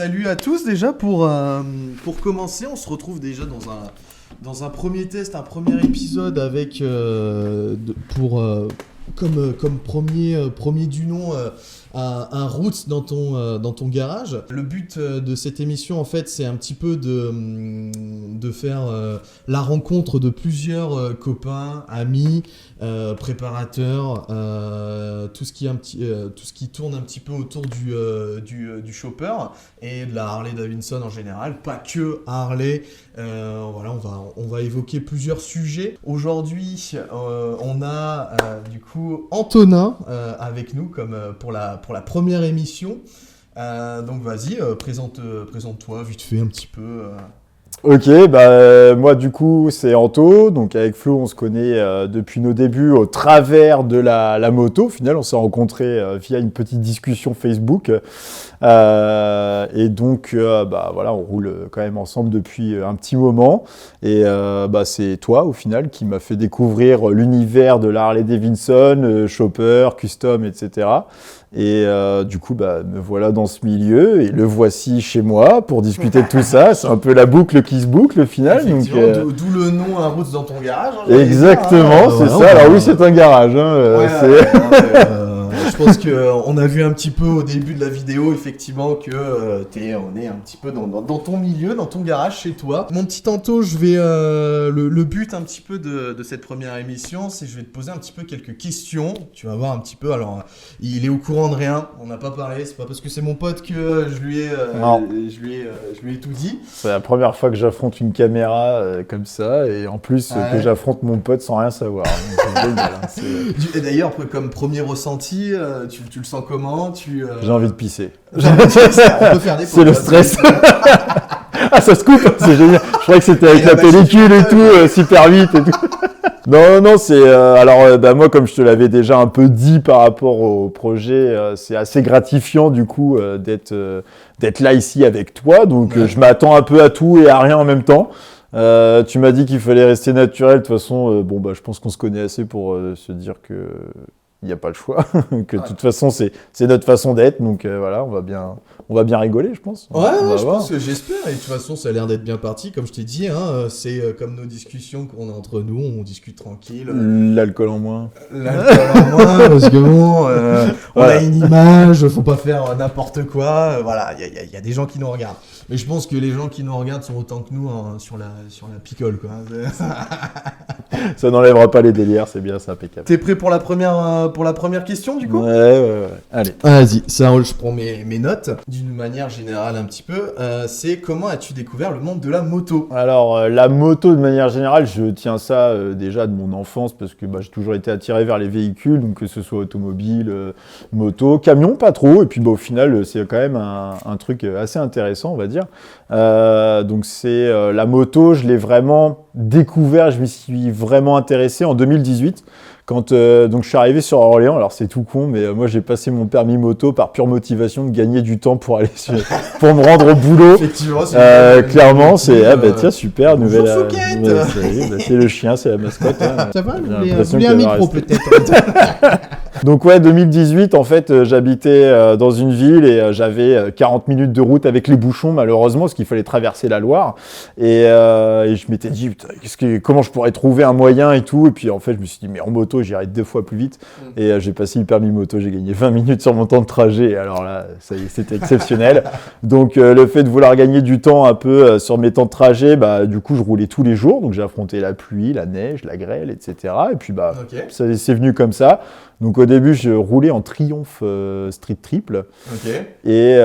Salut à tous déjà pour commencer, on se retrouve déjà dans un premier test, un premier épisode avec comme premier du nom un Roots dans ton garage. Le but de cette émission en fait c'est un petit peu de faire la rencontre de plusieurs copains, amis, préparateurs, tout ce qui tourne un petit peu autour du chopper et de la Harley Davidson en général, pas que Harley. Voilà, on va évoquer plusieurs sujets. Aujourd'hui, on a du coup Antonin avec nous comme pour la première émission. Donc vas-y, présente-toi vite fait un petit peu. Ok, moi du coup c'est Anto, donc avec Flo on se connaît depuis nos débuts au travers de la moto. Au final on s'est rencontrés via une petite discussion Facebook et donc voilà, on roule quand même ensemble depuis un petit moment et c'est toi au final qui m'a fait découvrir l'univers de la Harley Davidson, chopper, custom, etc. Et du coup, me voilà dans ce milieu et le voici chez moi pour discuter de tout ça. C'est un peu la boucle qui se boucle au final. Donc, d'où le nom Un Roots dans ton garage. Exactement, c'est ça. Alors oui, c'est un garage. Je pense qu'on a vu un petit peu au début de la vidéo, effectivement, que on est un petit peu dans ton milieu, dans ton garage, chez toi. Mon petit Anto, je vais le but un petit peu de cette première émission, c'est que je vais te poser un petit peu quelques questions. Tu vas voir un petit peu. Alors, il est au courant de rien. On n'a pas parlé. C'est pas parce que c'est mon pote que je lui ai tout dit. C'est la première fois que j'affronte une caméra comme ça, et en plus que j'affronte mon pote sans rien savoir. Donc, génial, Et d'ailleurs, comme premier ressenti, tu le sens comment? J'ai envie de pisser. On peut faire des c'est le stress. Ah, ça se coupe, c'est génial. Je croyais que c'était avec la pellicule et tout, super vite et tout. Non, c'est moi comme je te l'avais déjà un peu dit par rapport au projet, c'est assez gratifiant du coup d'être là ici avec toi. Donc je m'attends un peu à tout et à rien en même temps. Tu m'as dit qu'il fallait rester naturel. De toute façon, je pense qu'on se connaît assez pour se dire que il n'y a pas le choix, que de toute façon c'est notre façon d'être, donc voilà, on va bien rigoler, je pense. Je pense que j'espère, et de toute façon ça a l'air d'être bien parti, comme je t'ai dit, c'est comme nos discussions qu'on a entre nous, on discute tranquille. L'alcool en moins. Parce que bon, on a une image, faut pas faire n'importe quoi, voilà, il y a des gens qui nous regardent. Mais je pense que les gens qui nous regardent sont autant que nous sur la picole, quoi. Ça n'enlèvera pas les délires, c'est bien, c'est impeccable. T'es prêt pour la première question, du coup? Ouais. Allez. Vas-y, ça, je prends mes notes. D'une manière générale, un petit peu, c'est comment as-tu découvert le monde de la moto? Alors, la moto, de manière générale, je tiens ça déjà de mon enfance, parce que j'ai toujours été attiré vers les véhicules, donc que ce soit automobile, moto, camion, pas trop. Et puis, au final, c'est quand même un truc assez intéressant, on va dire. Donc, c'est la moto, je l'ai vraiment découvert, je m'y suis vraiment intéressé en 2018. Quand donc je suis arrivé sur Orléans, alors c'est tout con, mais moi j'ai passé mon permis moto par pure motivation de gagner du temps pour pour me rendre au boulot. Effectivement, clairement, c'est tiens super nouvelle. C'est le chien, c'est la mascotte. Ça va, vous voulez un micro peut-être. Donc 2018 en fait, j'habitais dans une ville et j'avais 40 minutes de route avec les bouchons malheureusement parce qu'il fallait traverser la Loire et je m'étais dit putain, comment je pourrais trouver un moyen et tout, et puis en fait je me suis dit mais en moto j'irai 2 fois plus vite et j'ai passé le permis moto, j'ai gagné 20 minutes sur mon temps de trajet et alors là ça y est, c'était exceptionnel. Donc le fait de vouloir gagner du temps un peu sur mes temps de trajet, du coup je roulais tous les jours, donc j'ai affronté la pluie, la neige, la grêle, etc. Et puis ça c'est venu comme ça. Donc au début, je roulais en Triumph Street Triple. Et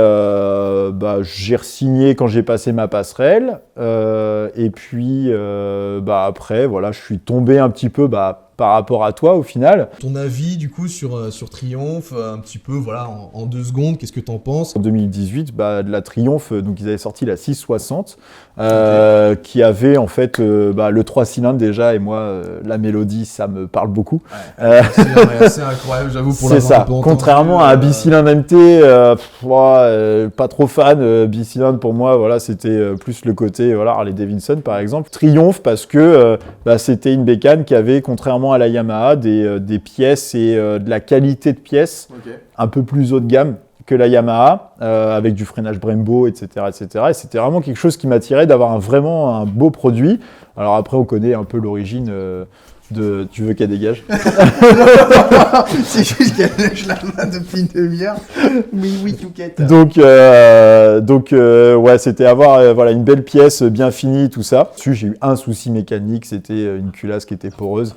j'ai re-signé quand j'ai passé ma passerelle. Et puis après, voilà, je suis tombé un petit peu par rapport à toi au final. Ton avis du coup sur Triumph, un petit peu voilà en 2 secondes, qu'est-ce que t'en penses? En 2018, de la Triumph, donc ils avaient sorti la 660 qui avait en fait le 3 cylindres déjà, et moi la mélodie ça me parle beaucoup. C'est assez incroyable, j'avoue, pour c'est ça. Contrairement à un bicylindre MT, pas trop fan. Bicylindre pour moi, voilà, c'était plus le côté Harley Davidson par exemple. Triumph parce que c'était une bécane qui avait, contrairement à la Yamaha, des pièces et de la qualité de pièces un peu plus haut de gamme que la Yamaha, avec du freinage Brembo, etc., etc. Et c'était vraiment quelque chose qui m'attirait d'avoir vraiment un beau produit. Alors après, on connaît un peu l'origine de... Tu veux qu'elle dégage? C'est juste qu'elle lèche la main depuis une demi-heure. Mais oui, Touquette. Donc, ouais, c'était avoir voilà, une belle pièce bien finie, tout ça. Dessus, j'ai eu un souci mécanique, c'était une culasse qui était poreuse.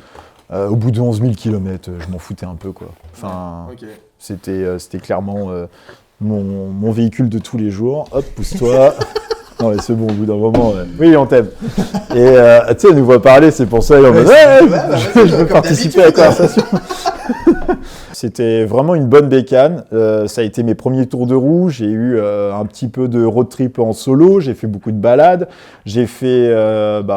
Au bout de 11 000 km, je m'en foutais un peu, quoi. Enfin, okay. C'était clairement mon véhicule de tous les jours. Hop, pousse-toi. Non, mais c'est bon, au bout d'un moment, oui, on t'aime. Et tu sais, elle nous voit parler, c'est pour ça, et on me dit, je veux participer à la conversation. C'était vraiment une bonne bécane. Ça a été mes premiers tours de roue. J'ai eu un petit peu de road trip en solo. J'ai fait beaucoup de balades. J'ai fait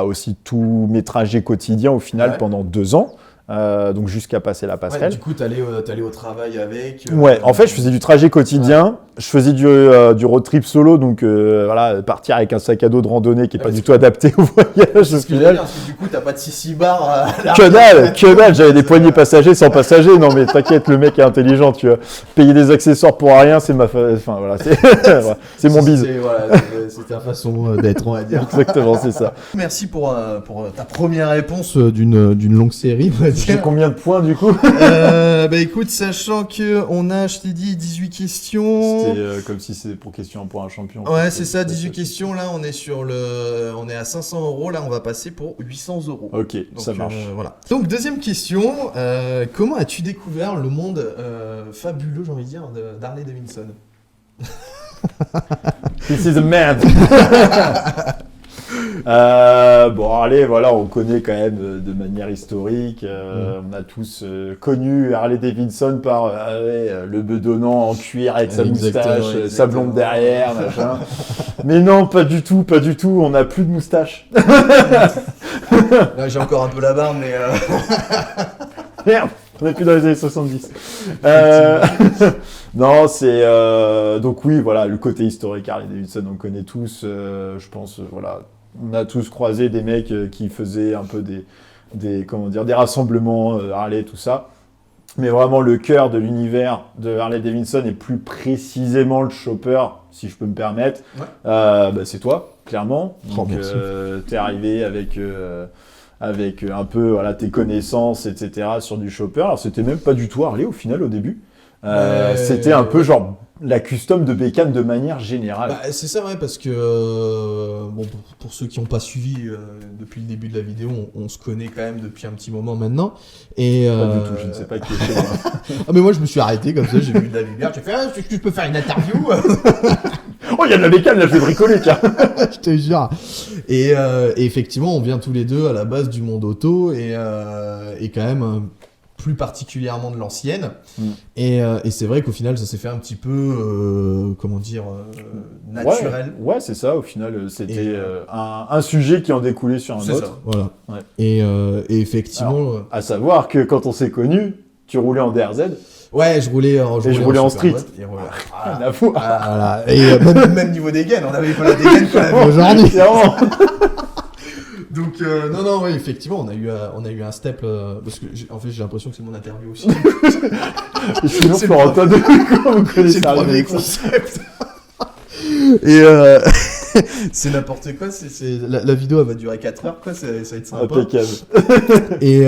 aussi tous mes trajets quotidiens au final pendant 2 ans. Donc jusqu'à passer la passerelle. Du coup, t'allais au travail avec. Ouais, en fait, je faisais du trajet quotidien. Ouais. Je faisais du road trip solo, donc voilà, partir avec un sac à dos de randonnée qui est pas du tout adapté au voyage. Au final, parce que du coup, t'as pas de 6 bars. Que dalle. J'avais des poignées passagers sans passagers. Non, mais t'inquiète, le mec est intelligent. Tu vois, payer des accessoires pour rien, c'est enfin voilà, c'est mon bise. C'est ta façon d'être, on va dire. Exactement, c'est ça. Merci pour ta première réponse d'une longue série. J'ai combien de points du coup? Écoute, sachant que on a, je t'ai dit, 18 questions. C'était comme si c'était pour question pour un champion. Ouais, c'est ça, 18 questions. Là, on est à 500 €. Là, on va passer pour 800 €. Ok, donc, ça marche. Voilà. Donc, deuxième question. Comment as-tu découvert le monde fabuleux, j'ai envie de dire, d'Harley Davidson? This is a man. Bon, allez, voilà, on connaît quand même de manière historique. On a tous connu Harley Davidson par le bedonnant en cuir avec sa moustache, sa blonde derrière, machin. Mais non, pas du tout. On n'a plus de moustache. Là, j'ai encore un peu la barbe, mais. Merde, on n'est plus dans les années 70. Non, c'est donc oui, voilà, le côté historique Harley Davidson, on connaît tous. Je pense, voilà. On a tous croisé des mecs qui faisaient un peu des rassemblements Harley, tout ça. Mais vraiment, le cœur de l'univers de Harley Davidson et plus précisément le chopper, si je peux me permettre, c'est toi, clairement. Donc, t'es arrivé avec un peu tes connaissances, etc. sur du chopper. Alors, c'était même pas du tout Harley au final, au début. C'était un peu genre la custom de bécane de manière générale. C'est ça, ouais, parce que pour ceux qui n'ont pas suivi depuis le début de la vidéo, on se connaît quand même depuis un petit moment maintenant. Et, pas du tout, je ne sais pas qui est chez moi. Mais moi je me suis arrêté comme ça, j'ai vu de la lumière, j'ai fait est-ce que je peux faire une interview? Oh, il y a de la bécane, là je vais bricoler, tiens. Je te jure. Et effectivement, on vient tous les deux à la base du monde auto et quand même plus particulièrement de l'ancienne. Et c'est vrai qu'au final, ça s'est fait un petit peu, naturel. Ouais, c'est ça. Au final, c'était un sujet qui en découlait sur un autre. Ça, voilà. Ouais. Et effectivement... Alors, à savoir que quand on s'est connus, tu roulais en DRZ. Ouais, je roulais en street. Voilà. Voilà. Et même niveau des gaines, on avait pas la dégaine quand même aujourd'hui. Donc non, effectivement, on a eu un step parce que en fait j'ai l'impression que c'est mon interview aussi. Je suis lourd pour Antoine, comment vous connaissez ça? C'est le premier concept. Et c'est n'importe quoi, la vidéo elle va durer 4 heures quoi, ça va être sympa. Impeccable. Et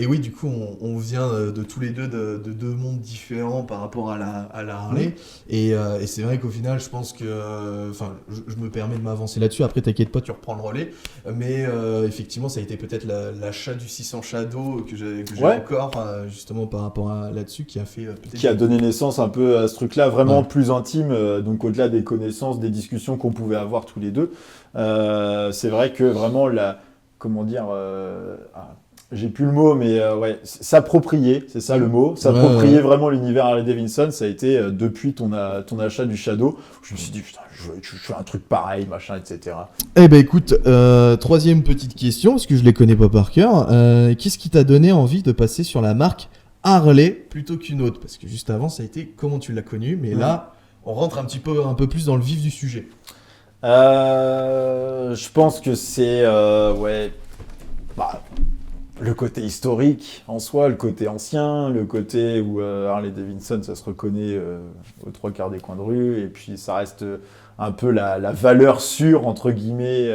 oui, du coup on vient de tous les deux de deux mondes différents par rapport à la Harley. Et c'est vrai qu'au final je pense que je me permets de m'avancer là-dessus, après t'inquiète pas, tu reprends le relais, mais effectivement ça a été peut-être l'achat du 600 Shadow que j'ai encore justement par rapport à là-dessus qui a fait qui a donné naissance un peu à ce truc-là vraiment plus intime, donc au-delà des connaissances, des discussions qu'on pouvait avoir tous les deux. C'est vrai que vraiment j'ai plus le mot, mais s'approprier, c'est ça le mot, s'approprier vraiment l'univers Harley Davidson, ça a été depuis ton achat du Shadow, je me suis dit putain, je fais un truc pareil, machin, etc. Eh ben écoute, troisième petite question, parce que je les connais pas par cœur, qu'est-ce qui t'a donné envie de passer sur la marque Harley plutôt qu'une autre? Parce que juste avant ça a été comment tu l'as connu, mais là on rentre un peu plus dans le vif du sujet. Je pense que c'est le côté historique en soi, le côté ancien, le côté où Harley Davidson, ça se reconnaît aux 3/4 des coins de rue, et puis ça reste un peu la valeur sûre, entre guillemets,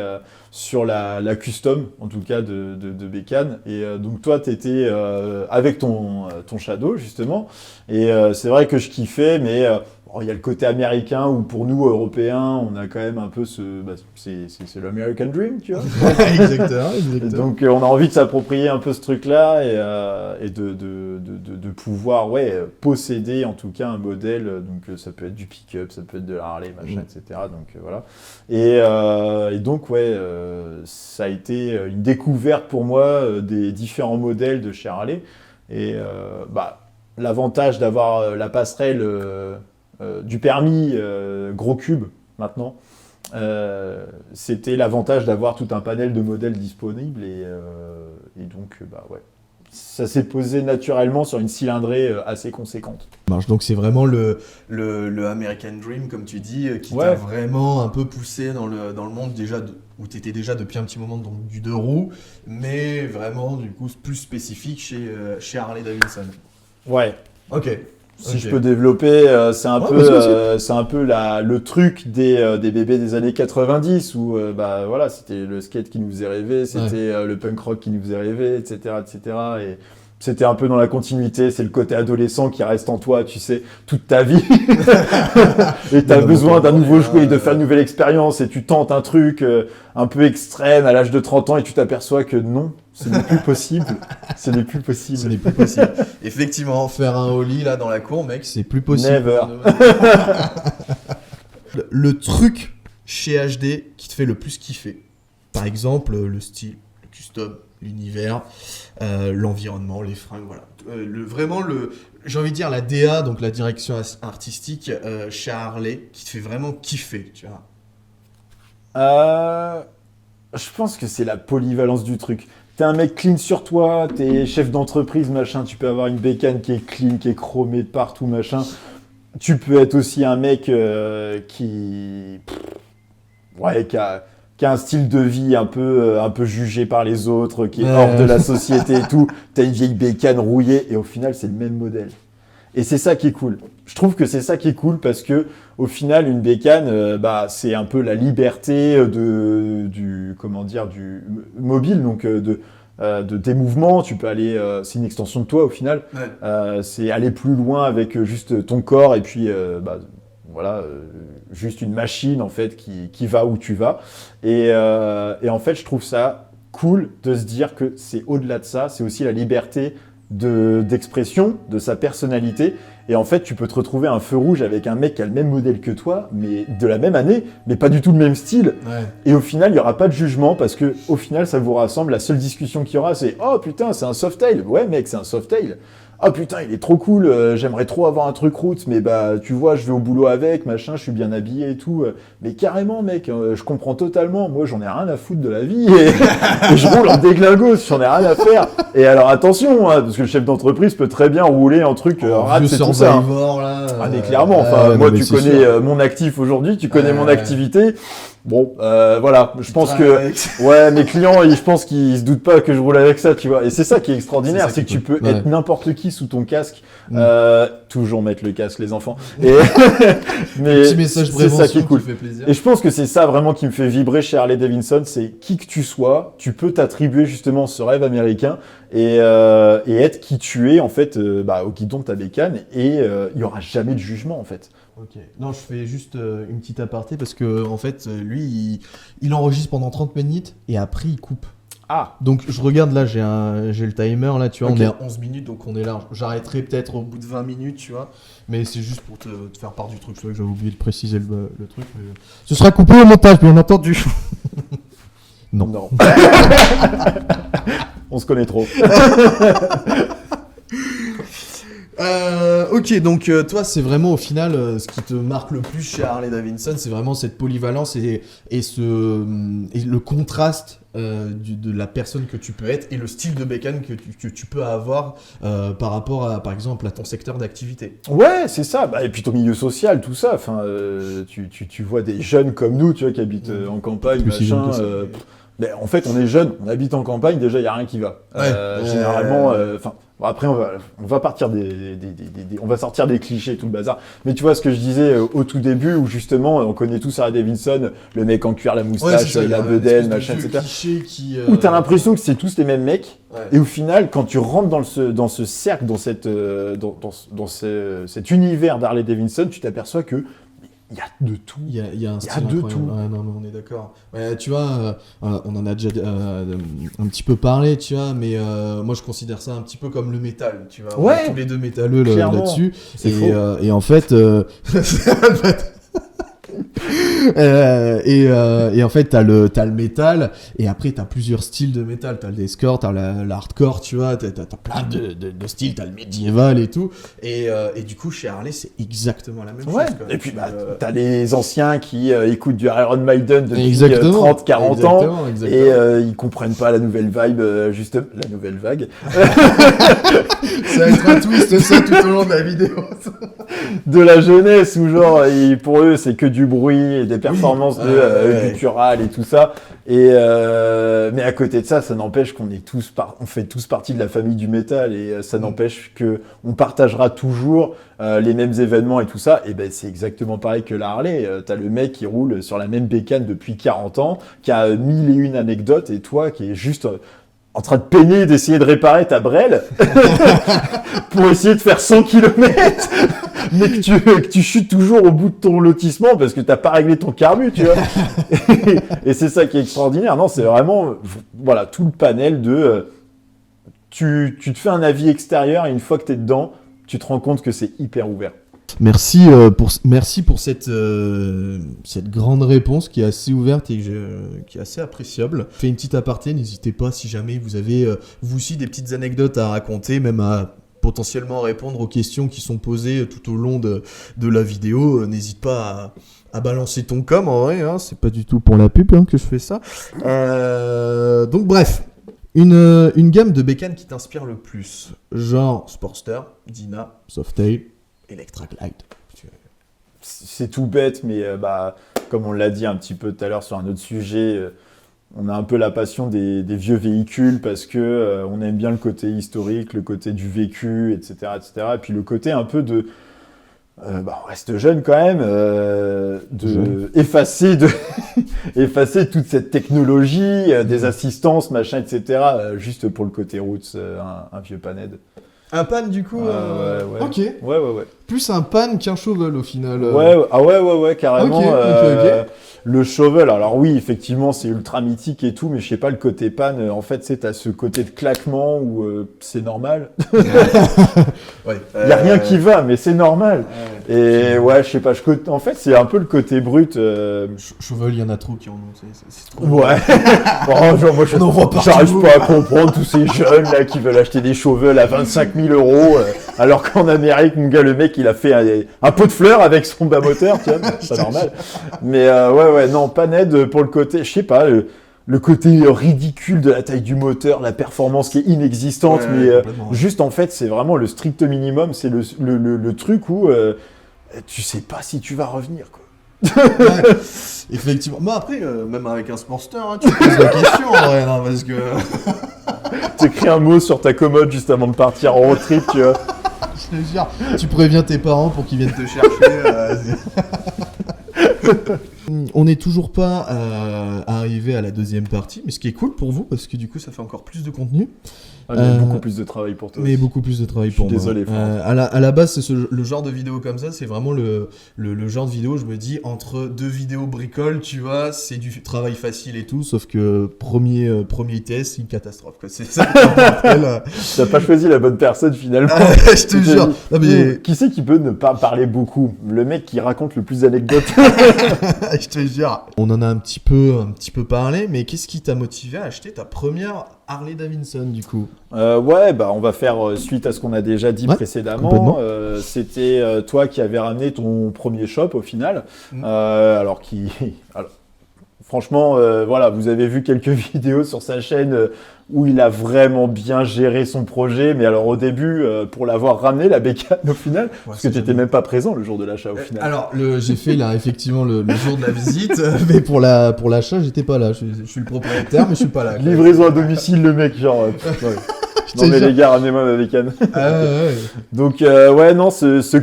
sur la custom, en tout cas, de Bécane. Et donc toi, tu étais avec ton Shadow, justement, et c'est vrai que je kiffais, mais il y a le côté américain où pour nous, Européens, on a quand même un peu c'est l'American Dream, tu vois. Exactement. Donc on a envie de s'approprier un peu ce truc-là et de pouvoir posséder en tout cas un modèle. Donc ça peut être du pick-up, ça peut être de la Harley, machin, etc. Donc voilà. Et donc ça a été une découverte pour moi des différents modèles de chez Harley. Et l'avantage d'avoir la passerelle du permis gros cube maintenant, c'était l'avantage d'avoir tout un panel de modèles disponibles et donc ça s'est posé naturellement sur une cylindrée assez conséquente. Donc c'est vraiment le American Dream, comme tu dis, qui t'a vraiment un peu poussé dans le monde déjà où tu étais déjà depuis un petit moment donc, du 2 roues, mais vraiment du coup plus spécifique chez Harley Davidson. Ouais. Ok. Si je peux développer, c'est un peu le truc des bébés des années 90 où c'était le skate qui nous faisait rêver, c'était le punk rock qui nous faisait rêver, etc., etc. Et c'était un peu dans la continuité, c'est le côté adolescent qui reste en toi, tu sais, toute ta vie. Et t'as besoin d'un nouveau jouet, de faire une nouvelle expérience, et tu tentes un truc un peu extrême à l'âge de 30 ans et tu t'aperçois que non, ce n'est plus possible. Ce n'est plus possible. Ce n'est plus possible. Effectivement, faire un ollie là dans la cour, mec, c'est plus possible. Never. Le truc chez HD qui te fait le plus kiffer. Par exemple, le style, le custom, l'univers, l'environnement, les fringues, voilà. J'ai envie de dire la DA, donc la direction artistique chez Harley, qui te fait vraiment kiffer, tu vois. Je pense que c'est la polyvalence du truc. T'es un mec clean sur toi, t'es chef d'entreprise, machin, tu peux avoir une bécane qui est clean, qui est chromée de partout, machin. Tu peux être aussi un mec qui a un style de vie un peu jugé par les autres, qui est hors de la société et tout. T'as une vieille bécane rouillée et au final, c'est le même modèle. Et c'est ça qui est cool. Je trouve que c'est ça qui est cool parce que au final, une bécane, c'est un peu la liberté du mobile, donc de tes mouvements. Tu peux aller, c'est une extension de toi au final. Ouais. C'est aller plus loin avec juste ton corps et puis juste une machine en fait qui va où tu vas. Et en fait, je trouve ça cool de se dire que c'est au-delà de ça, c'est aussi la liberté d'expression, de sa personnalité. Et en fait, tu peux te retrouver à un feu rouge avec un mec qui a le même modèle que toi, mais de la même année, mais pas du tout le même style. Ouais. Et au final, il n'y aura pas de jugement parce que au final, ça vous rassemble. La seule discussion qu'il y aura, c'est « Oh putain, c'est un Softail !» Ouais mec, c'est un Softail. « Oh putain, il est trop cool, j'aimerais trop avoir un truc roots, mais tu vois, je vais au boulot avec, machin, je suis bien habillé et tout. » Mais carrément mec, je comprends totalement, moi j'en ai rien à foutre de la vie et je roule en déglingos, j'en ai rien à faire. Et alors attention, parce que le chef d'entreprise peut très bien rouler en truc rats, c'est tout ça. Mais clairement, moi tu connais mon actif aujourd'hui, tu connais mon activité. Bon, voilà, je pense que mes clients, je pense qu'ils se doutent pas que je roule avec ça, tu vois. Et c'est ça qui est extraordinaire, c'est que tu peux être n'importe qui sous ton casque. Toujours mettre le casque, les enfants. Et mais petit message c'est ça qui est cool. Qui fait plaisir. Et je pense que c'est ça vraiment qui me fait vibrer chez Harley Davidson, c'est qui que tu sois, tu peux t'attribuer justement ce rêve américain et être qui tu es en fait au guidon de ta bécane et il y aura jamais de jugement en fait. Ok. Non, je fais juste une petite aparté parce que en fait, lui, il enregistre pendant 30 minutes et après il coupe. Ah. Donc je regarde là, j'ai le timer là, tu vois, on est à 11 minutes donc on est large. J'arrêterai peut-être au bout de 20 minutes, tu vois, mais c'est juste pour te faire part du truc. C'est vrai que j'avais oublié de préciser le truc. Mais... Ce sera coupé au montage, bien entendu. Non. On se connaît trop. Ok, donc toi, c'est vraiment au final ce qui te marque le plus chez Harley Davidson, c'est vraiment cette polyvalence et le contraste de la personne que tu peux être et le style de bécane que tu peux avoir par rapport à, par exemple, à ton secteur d'activité. Ouais, c'est ça. Et puis ton milieu social, tout ça. Enfin, tu vois des jeunes comme nous, tu vois, qui habitent en campagne, machin. Ben, en fait, on est jeune, on habite en campagne, déjà, il n'y a rien qui va. Généralement, bon, après, on va partir on va sortir des clichés et tout le bazar. Mais tu vois ce que je disais au tout début, où justement, on connaît tous Harley Davidson, le mec en cuir, la moustache, la bedaine, machin, etc. Où t'as l'impression que c'est tous les mêmes mecs. Ouais. Et au final, quand tu rentres dans ce cercle, dans cet univers d'Harley Davidson, tu t'aperçois que il y a de tout. Il y a un style incroyable. Tout. Ouais, non, mais on est d'accord. Ouais, tu vois, on en a déjà un petit peu parlé, tu vois, mais moi je considère ça un petit peu comme le métal, tu vois. Ouais. On est tous les deux métalleux là-dessus. C'est faux. Et en fait, et en fait t'as le métal, et après t'as plusieurs styles de métal. T'as le deathcore, t'as l'hardcore, tu vois, t'as plein de styles, t'as le médiéval et tout, et du coup chez Harley c'est exactement la même chose, quoi. Et puis t'as les anciens qui écoutent du Iron Maiden depuis 30-40 ans, et ils comprennent pas la nouvelle vibe, juste la nouvelle vague. Ça va être un twist, ça, tout au long de la vidéo. De la jeunesse, où genre pour eux c'est que du bruit et des performances gutturales et tout ça, et mais à côté de ça n'empêche qu'on est on fait tous partie de la famille du métal, et ça n'empêche que on partagera toujours les mêmes événements et tout ça. Et ben c'est exactement pareil que la Harley. T'as le mec qui roule sur la même bécane depuis 40 ans, qui a 1001 anecdotes, et toi qui est juste en train de peiner d'essayer de réparer ta brêle pour essayer de faire 100 km, mais que tu chutes toujours au bout de ton lotissement parce que t'as pas réglé ton carbu, tu vois. Et c'est ça qui est extraordinaire. Non, c'est vraiment, voilà, tout le panel de, tu te fais un avis extérieur, et une fois que t'es dedans, tu te rends compte que c'est hyper ouvert. Merci pour cette grande réponse qui est assez ouverte et qui est assez appréciable. Fais une petite aparté, n'hésitez pas si jamais vous avez vous aussi des petites anecdotes à raconter, même à potentiellement répondre aux questions qui sont posées tout au long de la vidéo. N'hésite pas à balancer ton com, en vrai, hein, c'est pas du tout pour la pub que je fais ça. Donc bref, une gamme de bécanes qui t'inspire le plus, genre Sportster, Dyna, Softail, Electra Glide. C'est tout bête, mais comme on l'a dit un petit peu tout à l'heure sur un autre sujet, on a un peu la passion des vieux véhicules parce que on aime bien le côté historique, le côté du vécu, etc., etc. Et puis le côté un peu de... on reste jeune quand même, effacer toute cette technologie, des assistances, machin, etc., juste pour le côté roots, un vieux Panhead. Un pan du coup ouais. Ok. Ouais. Plus un pan qu'un shovel au final. Ouais, carrément. Ok. Le shovel, alors oui, effectivement, c'est ultra mythique et tout, mais je sais pas, le côté pan, en fait, c'est t'as ce côté de claquement où c'est normal. Ouais. Y a rien qui va, mais c'est normal. Et ouais, je sais pas, en fait, c'est un peu le côté brut. Shovel, il y en a trop qui en ont, c'est trop. Ouais. Genre, moi, j'arrive pas à comprendre tous ces jeunes là qui veulent acheter des shovels à 25 000 €, alors qu'en Amérique, mon gars, le mec, il a fait un pot de fleurs avec son bas moteur, tu vois, c'est pas normal. Mais ouais, non, Panhead pour le côté, je sais pas, le côté ridicule de la taille du moteur, la performance qui est inexistante, mais juste en fait, c'est vraiment le strict minimum, c'est le truc où tu sais pas si tu vas revenir, quoi. Ouais, effectivement. Moi après, même avec un Sportster, tu te poses la question en vrai, non, parce que... T'écris un mot sur ta commode juste avant de partir en road trip, tu vois. Je te jure, tu préviens tes parents pour qu'ils viennent te chercher. On n'est toujours pas arrivé à la deuxième partie, mais ce qui est cool pour vous, parce que du coup ça fait encore plus de contenu. Mais beaucoup plus de travail pour toi. Mais aussi. Beaucoup plus de travail pour moi. Désolé, à la base, c'est le genre de vidéo comme ça, c'est vraiment le genre de vidéo, je me dis, entre deux vidéos bricoles, tu vois, c'est du travail facile et tout, sauf que premier test, c'est une catastrophe, quoi. C'est ça. T'as pas choisi la bonne personne finalement. Je te jure. Non, mais... Qui c'est qui peut ne pas parler beaucoup? Le mec qui raconte le plus d'anecdotes. Je te jure. On en a un petit peu parlé, mais qu'est-ce qui t'a motivé à acheter ta première Harley Davidson du coup? On va faire suite à ce qu'on a déjà dit précédemment. C'était toi qui avais ramené ton premier shop au final. Alors Franchement, voilà, vous avez vu quelques vidéos sur sa chaîne où il a vraiment bien géré son projet. Mais alors au début, pour l'avoir ramené, la bécane au final, parce que tu n'étais même pas présent le jour de l'achat au final. Alors, j'ai fait là effectivement le jour de la visite, mais pour l'achat, j'étais pas là. Je suis le propriétaire, mais je suis pas là. Quoi. Livraison à domicile, le mec, genre. Ouais. Non mais les gars, ramenez-moi ma bécane. Ouais. Donc ouais, non, ce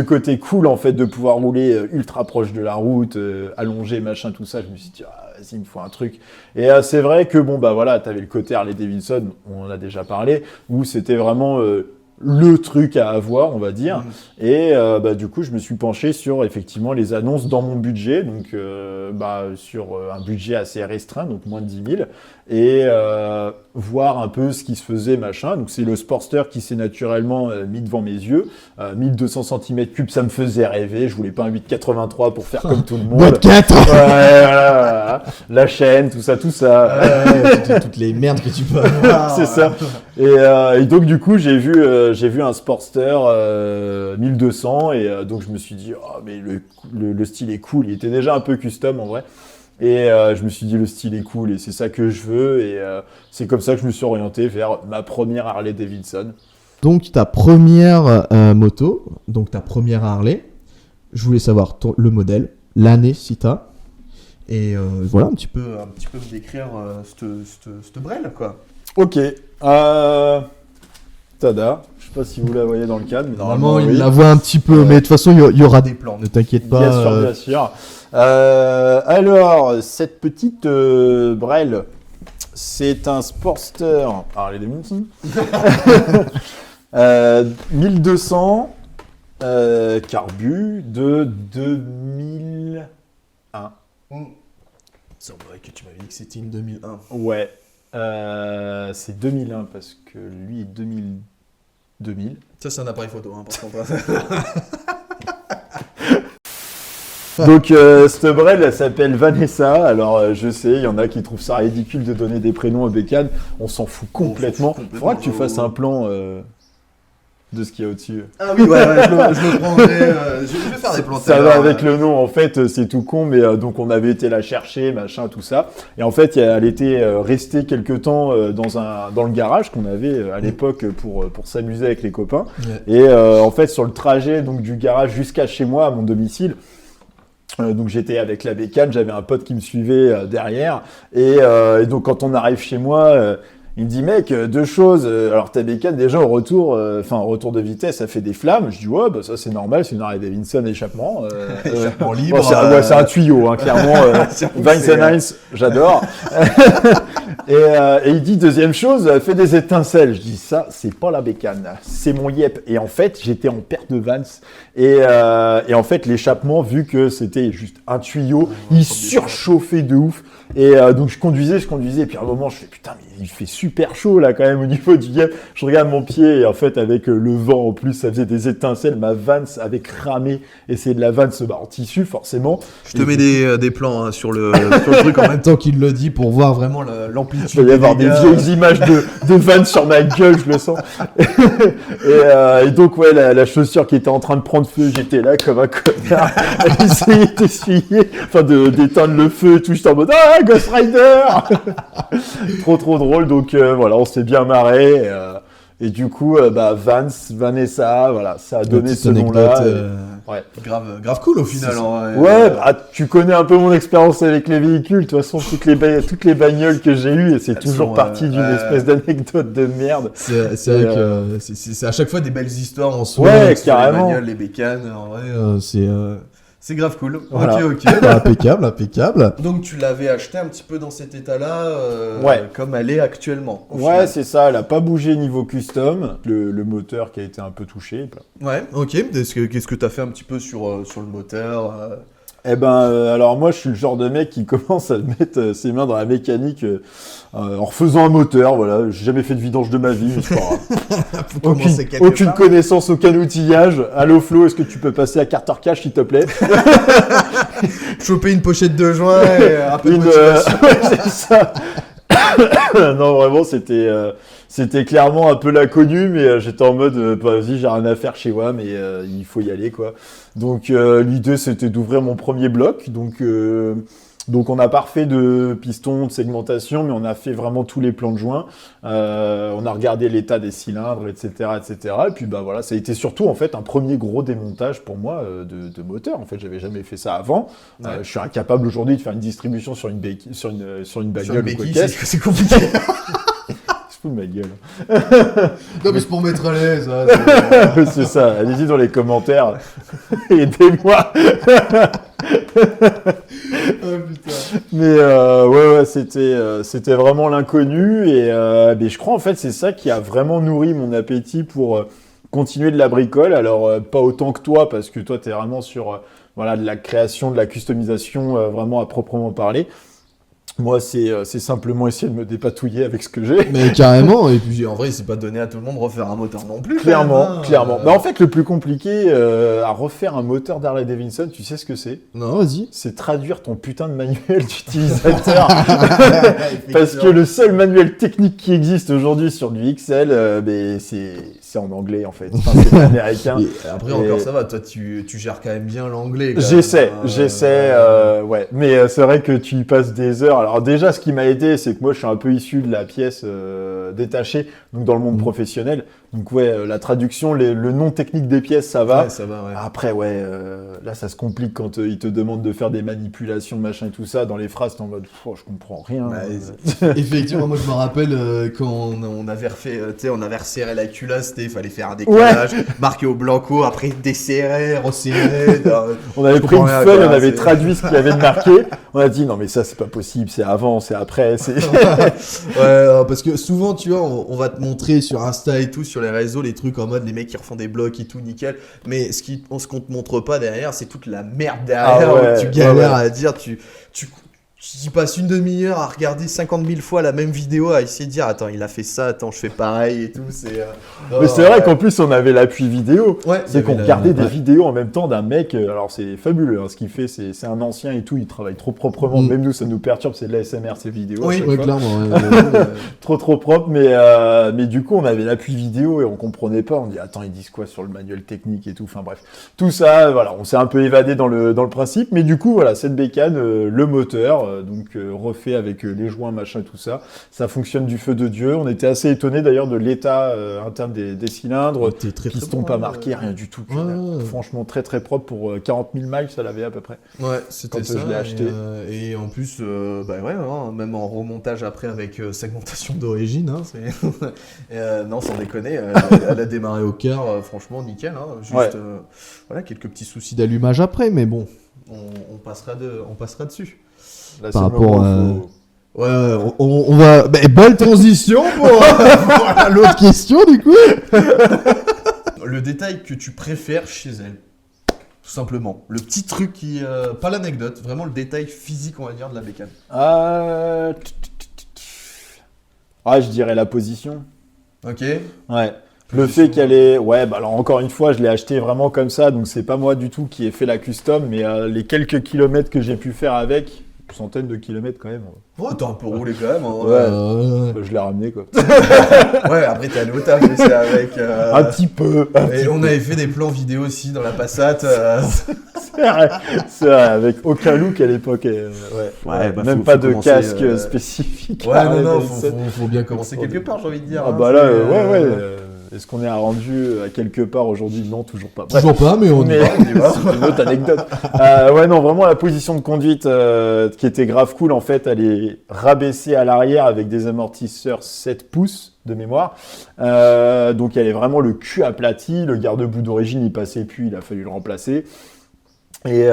côté cool en fait de pouvoir rouler ultra proche de la route, allongé, machin, tout ça. Je me suis dit, vas-y, il me faut un truc. Et c'est vrai que bon bah voilà, t'avais le côté Harley Davidson, on en a déjà parlé, où c'était vraiment le truc à avoir, on va dire. Et du coup, je me suis penché sur effectivement les annonces dans mon budget, donc sur un budget assez restreint, donc moins de 10 000, et voir un peu ce qui se faisait, machin. Donc c'est le Sportster qui s'est naturellement mis devant mes yeux. 1200 cm3, ça me faisait rêver. Je voulais pas un 883 pour faire comme tout le monde. Boîte 4 voilà. La chaîne, tout ça. toutes les merdes que tu peux avoir. C'est ça. Et donc du coup, j'ai vu un Sportster 1200 et donc je me suis dit, mais le style est cool. Il était déjà un peu custom en vrai. Et je me suis dit, le style est cool et c'est ça que je veux. Et c'est comme ça que je me suis orienté vers ma première Harley Davidson. Donc ta première moto, donc ta première Harley, je voulais savoir le modèle, l'année si t'as. Et voilà, un petit peu me décrire cette brêle, quoi. Ok. Tada. Je sais pas si vous la voyez dans le cadre. Mais normalement, il la voit un petit peu, mais de toute façon, il y aura des plans, ne t'inquiète pas. Bien sûr. Alors, cette petite brêle, c'est un Sportster. Alors, les Davidson 1200 carbu de 2001. Ça vrai que tu m'avais dit que c'était une 2001. Ouais, c'est 2001 parce que lui est 2000. Ça, c'est un appareil photo, hein, par contre. Donc, cette brêle, elle s'appelle Vanessa. Alors, je sais, il y en a qui trouvent ça ridicule de donner des prénoms aux bécanes. On s'en fout complètement. Faudra que tu fasses un plan de ce qu'il y a au-dessus. Ah oui, ouais, je me prendrai. Je vais faire des plans. Ça va avec le nom, en fait, c'est tout con. Mais donc, on avait été la chercher, machin, tout ça. Et en fait, elle était restée quelque temps dans le garage qu'on avait à l'époque pour s'amuser avec les copains. Ouais. Et en fait, sur le trajet donc du garage jusqu'à chez moi, à mon domicile, donc j'étais avec la bécane, j'avais un pote qui me suivait derrière et donc quand on arrive chez moi, il me dit mec, deux choses, alors ta bécane déjà au retour de vitesse ça fait des flammes, je dis ouais bah ça c'est normal, c'est une Harley Davidson échappement, échappement libre, c'est un tuyau hein, clairement, Vines, j'adore. Et il dit deuxième chose, fait des étincelles. Je dis ça, c'est pas la bécane, c'est mon yep. Et en fait, j'étais en paire de Vans et en fait l'échappement, vu que c'était juste un tuyau, il surchauffait de ouf. Et donc je conduisais et puis à un moment je fais putain mais il fait super chaud là quand même au niveau du yep. Je regarde mon pied et en fait avec le vent en plus ça faisait des étincelles. Ma Vans avait cramé et c'est de la Vans en tissu forcément. Je te mets des plans hein, sur le truc en même temps qu'il le dit pour voir vraiment l'amplitude. Il va y avoir des vieilles images de Vans sur ma gueule, je le sens. Et donc ouais la chaussure qui était en train de prendre feu, j'étais là comme un connard. J'essayais d'essuyer, d'éteindre le feu et tout, j'étais en mode Ghost Rider. trop drôle, donc voilà, on s'est bien marré et du coup Vanessa, voilà, ça a donné ce nom-là. Ouais. Grave cool au final. Ouais, tu connais un peu mon expérience avec les véhicules, de toute façon toutes les bagnoles que j'ai eues et c'est toujours parti d'une espèce d'anecdote de merde. C'est vrai que c'est à chaque fois des belles histoires en soi. Ouais, carrément. Les bagnoles, les bécanes, en vrai, c'est grave cool. Voilà. Ok. Impeccable. Donc tu l'avais acheté un petit peu dans cet état-là, comme elle est actuellement. Ouais, c'est ça. Elle a pas bougé niveau custom. Le moteur qui a été un peu touché. Ouais. Ok. Qu'est-ce que t'as fait un petit peu sur le moteur Eh ben, alors moi, je suis le genre de mec qui commence à mettre ses mains dans la mécanique en refaisant un moteur. Voilà, j'ai jamais fait de vidange de ma vie, mais c'est pas grave. Aucune connaissance, aucun outillage. Allo Flo, est-ce que tu peux passer à Carter Cash, s'il te plaît? Choper une pochette de joint et un peu de motivation. Ouais, c'est ça. Non, vraiment, c'était C'était clairement un peu l'inconnu, mais j'étais en mode, vas-y, j'ai rien à faire chez WAM et il faut y aller, quoi. Donc l'idée, c'était d'ouvrir mon premier bloc. Donc on n'a pas refait de piston, de segmentation, mais on a fait vraiment tous les plans de joint. On a regardé l'état des cylindres, etc., etc. Et puis bah voilà, ça a été surtout en fait un premier gros démontage pour moi de moteur. En fait, j'avais jamais fait ça avant. Ouais. Je suis incapable aujourd'hui de faire une distribution sur une bagnole Sur une ou quoi béquille, qu'est-ce. c'est compliqué. Je fous de ma gueule. Non, mais c'est pour mettre à l'aise. Hein, C'est ça. Allez-y dans les commentaires. Aidez-moi. Oh putain. Mais ouais, c'était vraiment l'inconnu et mais je crois en fait c'est ça qui a vraiment nourri mon appétit pour continuer de la bricole. Alors pas autant que toi parce que toi t'es vraiment sur voilà de la création, de la customisation vraiment à proprement parler. Moi, c'est simplement essayer de me dépatouiller avec ce que j'ai. Mais carrément, et puis en vrai, c'est pas donné à tout le monde de refaire un moteur non plus. Clairement. Mais en fait, le plus compliqué à refaire un moteur d'Harley Davidson, tu sais ce que c'est ? Non, vas-y. C'est traduire ton putain de manuel d'utilisateur. Parce que le seul manuel technique qui existe aujourd'hui sur du XL, c'est en anglais en fait. Enfin, c'est américain. Et après, encore ça va, toi tu gères quand même bien l'anglais. J'essaie, ouais. Mais c'est vrai que tu y passes des heures. Alors déjà, ce qui m'a aidé, c'est que moi, je suis un peu issu de la pièce détachée, donc dans le monde professionnel. Donc ouais, la traduction, le nom technique des pièces, ça va. Ouais, ça va, ouais. Après, ouais, là, ça se complique quand ils te demandent de faire des manipulations, machin et tout ça. Dans les phrases, t'es en mode, je comprends rien. Bah, effectivement, moi je me rappelle quand on avait refait, on avait resserré la culasse, il fallait faire un décalage, marqué au blanco, après desserrer, resserrer. On avait pris une feuille, on avait traduit ce qu'il y avait de marqué. On a dit, non mais ça, c'est pas possible, c'est avant, c'est après. Ouais, parce que souvent, tu vois, on va te montrer sur Insta et tout, sur les réseaux, les trucs en mode les mecs qui refont des blocs et tout, nickel. Mais ce qu'on te montre pas derrière, c'est toute la merde derrière où tu galères à dire, tu passes une demi-heure à regarder 50 000 fois la même vidéo, à essayer de dire attends, il a fait ça, attends, je fais pareil et tout. Mais c'est vrai qu'en plus, on avait l'appui vidéo. Ouais, c'est qu'on regardait des vidéos en même temps d'un mec. Alors, c'est fabuleux. Hein, ce qu'il fait, c'est un ancien et tout. Il travaille trop proprement. Même nous, ça nous perturbe. C'est de l'ASMR, ces vidéos. Oui, clairement. Trop propre. Mais du coup, on avait l'appui vidéo et on comprenait pas. On dit attends, ils disent quoi sur le manuel technique et tout. Enfin bref, tout ça, voilà, on s'est un peu évadé dans le principe. Mais du coup, voilà, cette bécane, le moteur. Donc refait avec les joints, machin, tout ça. Ça fonctionne du feu de Dieu. On était assez étonnés d'ailleurs de l'état interne des cylindres. Piston pas marqué, rien du tout. Franchement, très très propre pour 40 000 miles, ça l'avait à peu près. Ouais, c'était ça. Je l'ai acheté. Et en plus, même en remontage après avec segmentation d'origine, hein, non, sans déconner, elle a démarré au quart, franchement, nickel. Hein, juste, voilà, quelques petits soucis d'allumage après, mais bon, on passera dessus. Là, par rapport on va belle transition pour l'autre question du coup. Le détail que tu préfères chez elle, tout simplement, le petit truc qui pas l'anecdote, vraiment le détail physique, on va dire, de la bécane. Je dirais la position. Ok. Ouais. Le fait qu'elle est... Ouais, alors encore une fois, je l'ai acheté vraiment comme ça, donc c'est pas moi du tout qui ai fait la custom, mais les quelques kilomètres que j'ai pu faire avec, centaines de kilomètres quand même. Ouais, t'as un peu roulé quand même. Je l'ai ramené, quoi. Ouais, après t'es allé au taf aussi avec... Un petit peu. On avait fait des plans vidéo aussi dans la Passat. C'est vrai, avec aucun look à l'époque. Même pas de casque spécifique. Ouais, non, faut bien commencer quelque part, j'ai envie de dire. Est-ce qu'on est rendu à quelque part aujourd'hui ? Non, toujours pas. Toujours pas, mais on y va. C'est une autre anecdote. Vraiment la position de conduite qui était grave cool, en fait, elle est rabaissée à l'arrière avec des amortisseurs 7 pouces de mémoire. Donc elle est vraiment le cul aplati. Le garde-boue d'origine, il passait plus, il a fallu le remplacer. Et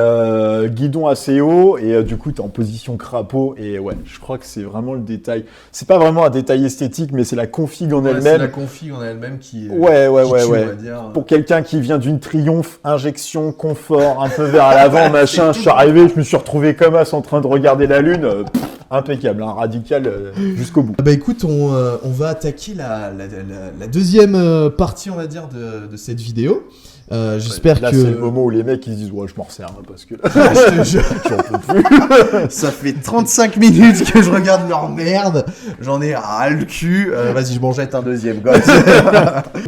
guidon assez haut et du coup t'es en position crapaud et je crois que c'est vraiment le détail. C'est pas vraiment un détail esthétique mais c'est la config en elle-même. C'est la config en elle-même qui on va dire. Pour quelqu'un qui vient d'une Triumph, injection, confort, un peu vers l'avant, machin, je suis arrivé, je me suis retrouvé comme as en train de regarder la lune, impeccable, radical jusqu'au bout. Écoute, on va attaquer la deuxième partie, on va dire, de cette vidéo. J'espère là, que... c'est le moment où les mecs ils se disent ouais, je m'en resserre parce que là, Je te jure. j'en peux plus. Ça fait 35 minutes que je regarde leur merde. J'en ai ras le cul. Vas-y, je m'en jette un deuxième, guys.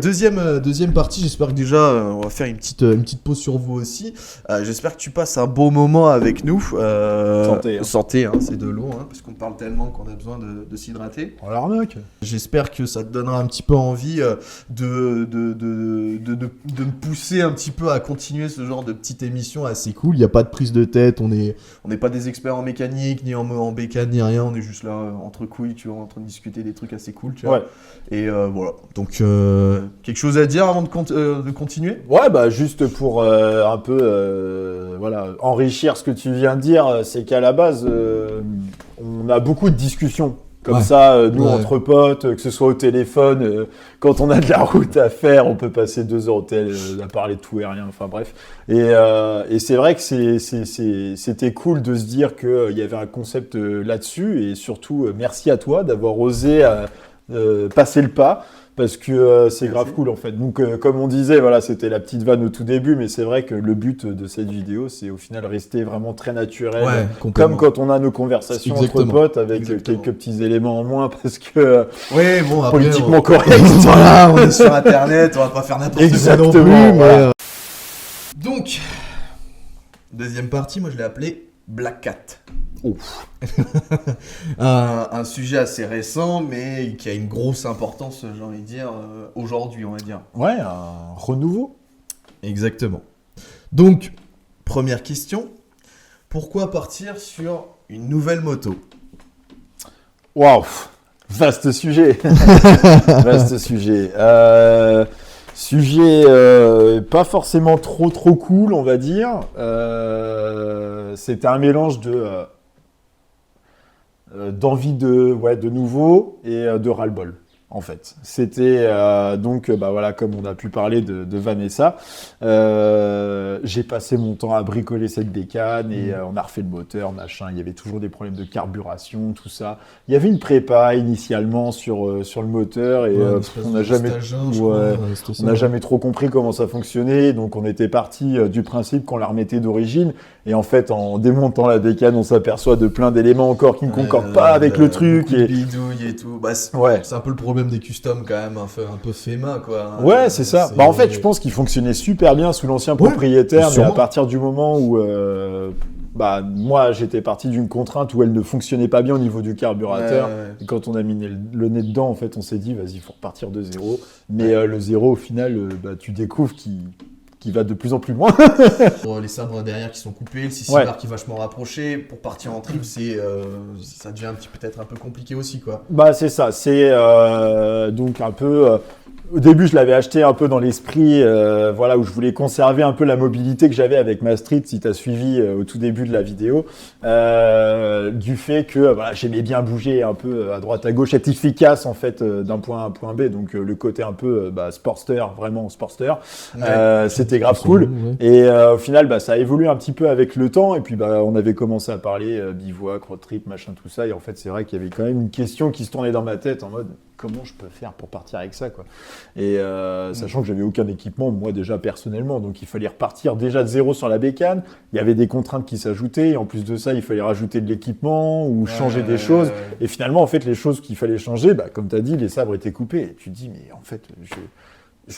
Deuxième partie. J'espère que déjà, on va faire une petite pause sur vous aussi. J'espère que tu passes un beau moment avec nous. Santé, hein. Santé, hein, c'est de l'eau, hein, parce qu'on parle tellement qu'on a besoin de s'hydrater. Oh l'arnaque. J'espère que ça te donnera un petit peu envie de me pousser un petit peu à continuer ce genre de petite émission assez cool. Il n'y a pas de prise de tête, on n'est pas des experts en mécanique, ni en bécane, ni rien. On est juste là entre couilles, tu vois, en train de discuter des trucs assez cool, tu vois. Ouais. Et voilà. Donc, quelque chose à dire avant de continuer ? Ouais, bah juste pour un peu voilà, enrichir ce que tu viens de dire, c'est qu'à la base, on a beaucoup de discussions. Comme ça, nous, entre potes, que ce soit au téléphone, quand on a de la route à faire, on peut passer 2 heures au téléphone à parler de tout et rien, enfin bref. Et c'est vrai que c'était cool de se dire qu'il y avait un concept là-dessus, et surtout, merci à toi d'avoir osé passer le pas. Parce que c'est grave cool en fait. Donc comme on disait, voilà, c'était la petite vanne au tout début, mais c'est vrai que le but de cette vidéo, c'est au final rester vraiment très naturel, comme quand on a nos conversations entre potes avec quelques petits éléments en moins, parce que après, politiquement correct. Voilà, on est sur Internet, on va pas faire n'importe quoi non plus. Voilà. Donc, deuxième partie, moi je l'ai appelé Black Cat. Un sujet assez récent, mais qui a une grosse importance, j'ai envie de dire, aujourd'hui, on va dire. Ouais, un renouveau. Exactement. Donc, première question. Pourquoi partir sur une nouvelle moto ? Waouh, vaste sujet. Vaste sujet. Sujet pas forcément trop cool, on va dire. C'était un mélange d'envie de nouveau et de ras-le-bol, en fait. C'était donc, voilà, comme on a pu parler de Vanessa, j'ai passé mon temps à bricoler cette bécane et on a refait le moteur, machin. Il y avait toujours des problèmes de carburation, tout ça. Il y avait une prépa initialement sur le moteur et on n'a jamais trop compris comment ça fonctionnait. Donc on était parti du principe qu'on la remettait d'origine. Et en fait, en démontant la bécane, on s'aperçoit de plein d'éléments encore qui ne concordent pas avec le truc. Et bidouille et tout. Bah, c'est un peu le problème des customs quand même, un peu fait main, quoi. Ouais, c'est ça. En fait, je pense qu'il fonctionnait super bien sous l'ancien propriétaire, mais à partir du moment où moi, j'étais parti d'une contrainte où elle ne fonctionnait pas bien au niveau du carburateur. Et quand on a mis le nez dedans, en fait, on s'est dit, vas-y, il faut repartir de zéro. Mais le zéro, au final, tu découvres qui va de plus en plus loin. Les cylindres derrière qui sont coupés, le 6-cylindres qui est vachement rapproché, pour partir en trip, ça devient peut-être un peu compliqué aussi, quoi. Bah c'est ça, c'est donc un peu... Au début, je l'avais acheté un peu dans l'esprit, où je voulais conserver un peu la mobilité que j'avais avec ma Street, si tu as suivi au tout début de la vidéo, du fait que j'aimais bien bouger un peu à droite à gauche, être efficace en fait d'un point A à un point B, donc le côté un peu sportster, vraiment sportster, c'était grave cool. Et au final, ça a évolué un petit peu avec le temps, et puis on avait commencé à parler bivouac, road trip, machin, tout ça, et en fait, c'est vrai qu'il y avait quand même une question qui se tournait dans ma tête en mode comment je peux faire pour partir avec ça, quoi. Et sachant que j'avais aucun équipement, moi déjà personnellement, donc il fallait repartir déjà de zéro sur la bécane. Il y avait des contraintes qui s'ajoutaient, et en plus de ça, il fallait rajouter de l'équipement ou changer des choses. Et finalement, en fait, les choses qu'il fallait changer, comme tu as dit, les sabres étaient coupés. Et tu te dis, mais en fait,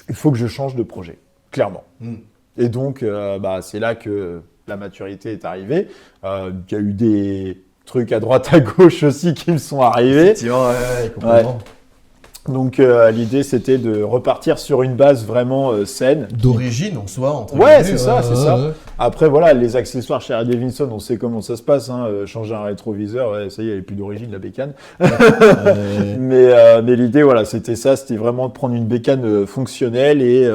il faut que je change de projet, clairement. Et donc, c'est là que la maturité est arrivée. Il y a eu des trucs à droite, à gauche aussi qui me sont arrivés. Complètement. Donc l'idée c'était de repartir sur une base vraiment saine. D'origine en soi, entre guillemets. C'est ça. Après voilà, les accessoires chez Harley Davidson, on sait comment ça se passe. Changer un rétroviseur, ça y est, elle est plus d'origine la bécane. Mais l'idée voilà, c'était ça, c'était vraiment de prendre une bécane fonctionnelle et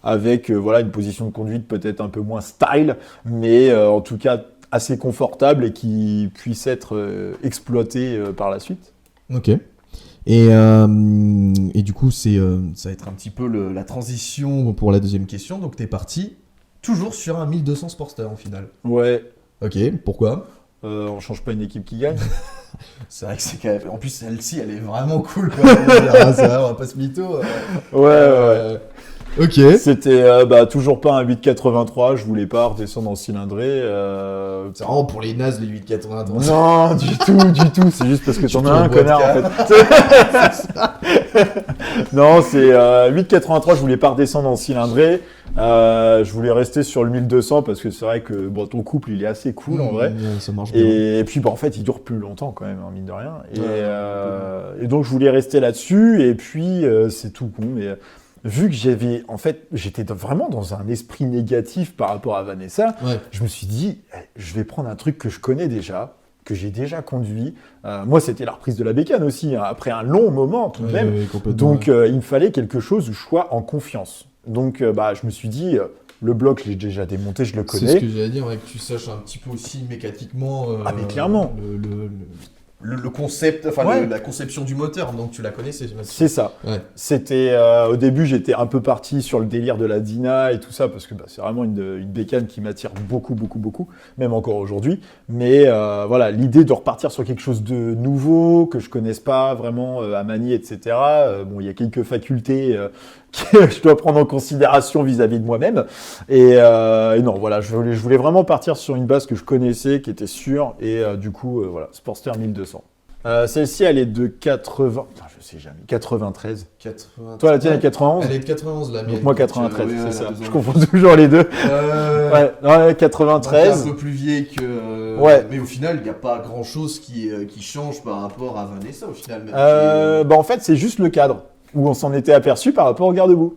avec une position de conduite peut-être un peu moins style, mais en tout cas assez confortable et qui puisse être exploitée par la suite. Ok. Et du coup, ça va être un petit peu la transition pour la deuxième question. Donc, t'es parti toujours sur un 1200 Sportster en finale. Ouais. Ok, pourquoi ? On change pas une équipe qui gagne. C'est vrai que c'est quand même... En plus, celle-ci, elle est vraiment cool, quoi. C'est vrai, on va pas se mytho. Ouais. Ok. C'était toujours pas un 883, je voulais pas redescendre en cylindré. C'est vraiment pour les nazes, les 8,83. Non, du tout, c'est juste parce que t'en as un Surtout en connard en boîte fait. Non, c'est 883, je voulais pas redescendre en cylindré. Je voulais rester sur le 1200 parce que c'est vrai que bon, ton couple il est assez cool en vrai. Ouais, ça marche bien. Et puis en fait il dure plus longtemps quand même, hein, mine de rien. Et donc je voulais rester là-dessus et puis c'est tout con. Mais vu que j'étais vraiment dans un esprit négatif par rapport à Vanessa, je me suis dit, je vais prendre un truc que je connais déjà, que j'ai déjà conduit. Moi, c'était la reprise de la bécane aussi, hein, après un long moment tout de même. Donc, il me fallait quelque chose où je sois en confiance. Donc, je me suis dit, le bloc, je l'ai déjà démonté, je le connais. C'est ce que j'allais dire, que tu saches un petit peu aussi mécaniquement. Mais clairement. Le concept, la conception du moteur, donc tu la connais, c'est ça. Ouais. C'était au début, j'étais un peu parti sur le délire de la Dyna et tout ça parce que c'est vraiment une bécane qui m'attire beaucoup, même encore aujourd'hui. Mais voilà, l'idée de repartir sur quelque chose de nouveau que je connaisse pas vraiment à manier, etc. Bon, il y a quelques facultés que je dois prendre en considération vis-à-vis de moi-même. Et non, voilà, je voulais vraiment partir sur une base que je connaissais, qui était sûre. Et du coup, voilà, Sportster 1200. Celle-ci, elle est de 80... Enfin, je sais jamais. 93. Toi, la tienne est 91 ? Elle est de 91, la mienne. Donc moi, 93, c'est ça. Je confonds toujours les deux. Ouais, 93. C'est un peu plus vieille que... Mais au final, il n'y a pas grand-chose qui change par rapport à Vanessa, au final. En fait, c'est juste le cadre où on s'en était aperçu par rapport au garde-boue.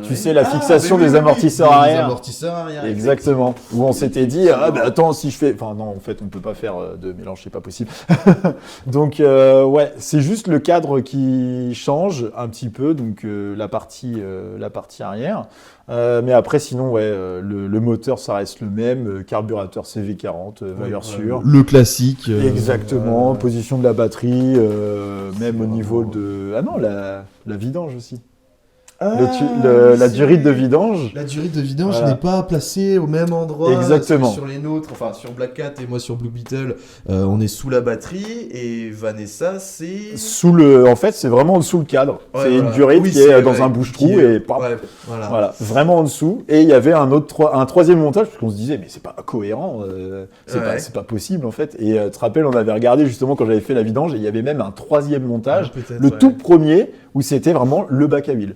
Tu sais, la fixation des amortisseurs arrière. Les amortisseurs arrière. Exactement. Où on s'était dit, attends, si je fais... Enfin, non, en fait, on ne peut pas faire de mélange, c'est pas possible. Donc, c'est juste le cadre qui change un petit peu, donc la partie arrière. Mais après, sinon, le moteur, ça reste le même. Carburateur CV40, valeur sûre. Le classique. Exactement. Position de la batterie, même au niveau de... Ah non, la vidange aussi. La durite de vidange. La durite de vidange n'est pas placée au même endroit. Exactement. Sur les nôtres, enfin sur Black Cat et moi sur Blue Beetle, on est sous la batterie et Vanessa c'est en fait, c'est vraiment en dessous le cadre. C'est une durite qui est dans un bouche-trou et voilà, vraiment en dessous. Et il y avait un troisième montage parce qu'on se disait mais c'est pas cohérent, c'est pas possible en fait. Et tu te rappelles, on avait regardé justement quand j'avais fait la vidange et il y avait même un troisième montage, tout premier où c'était vraiment le bac à huile.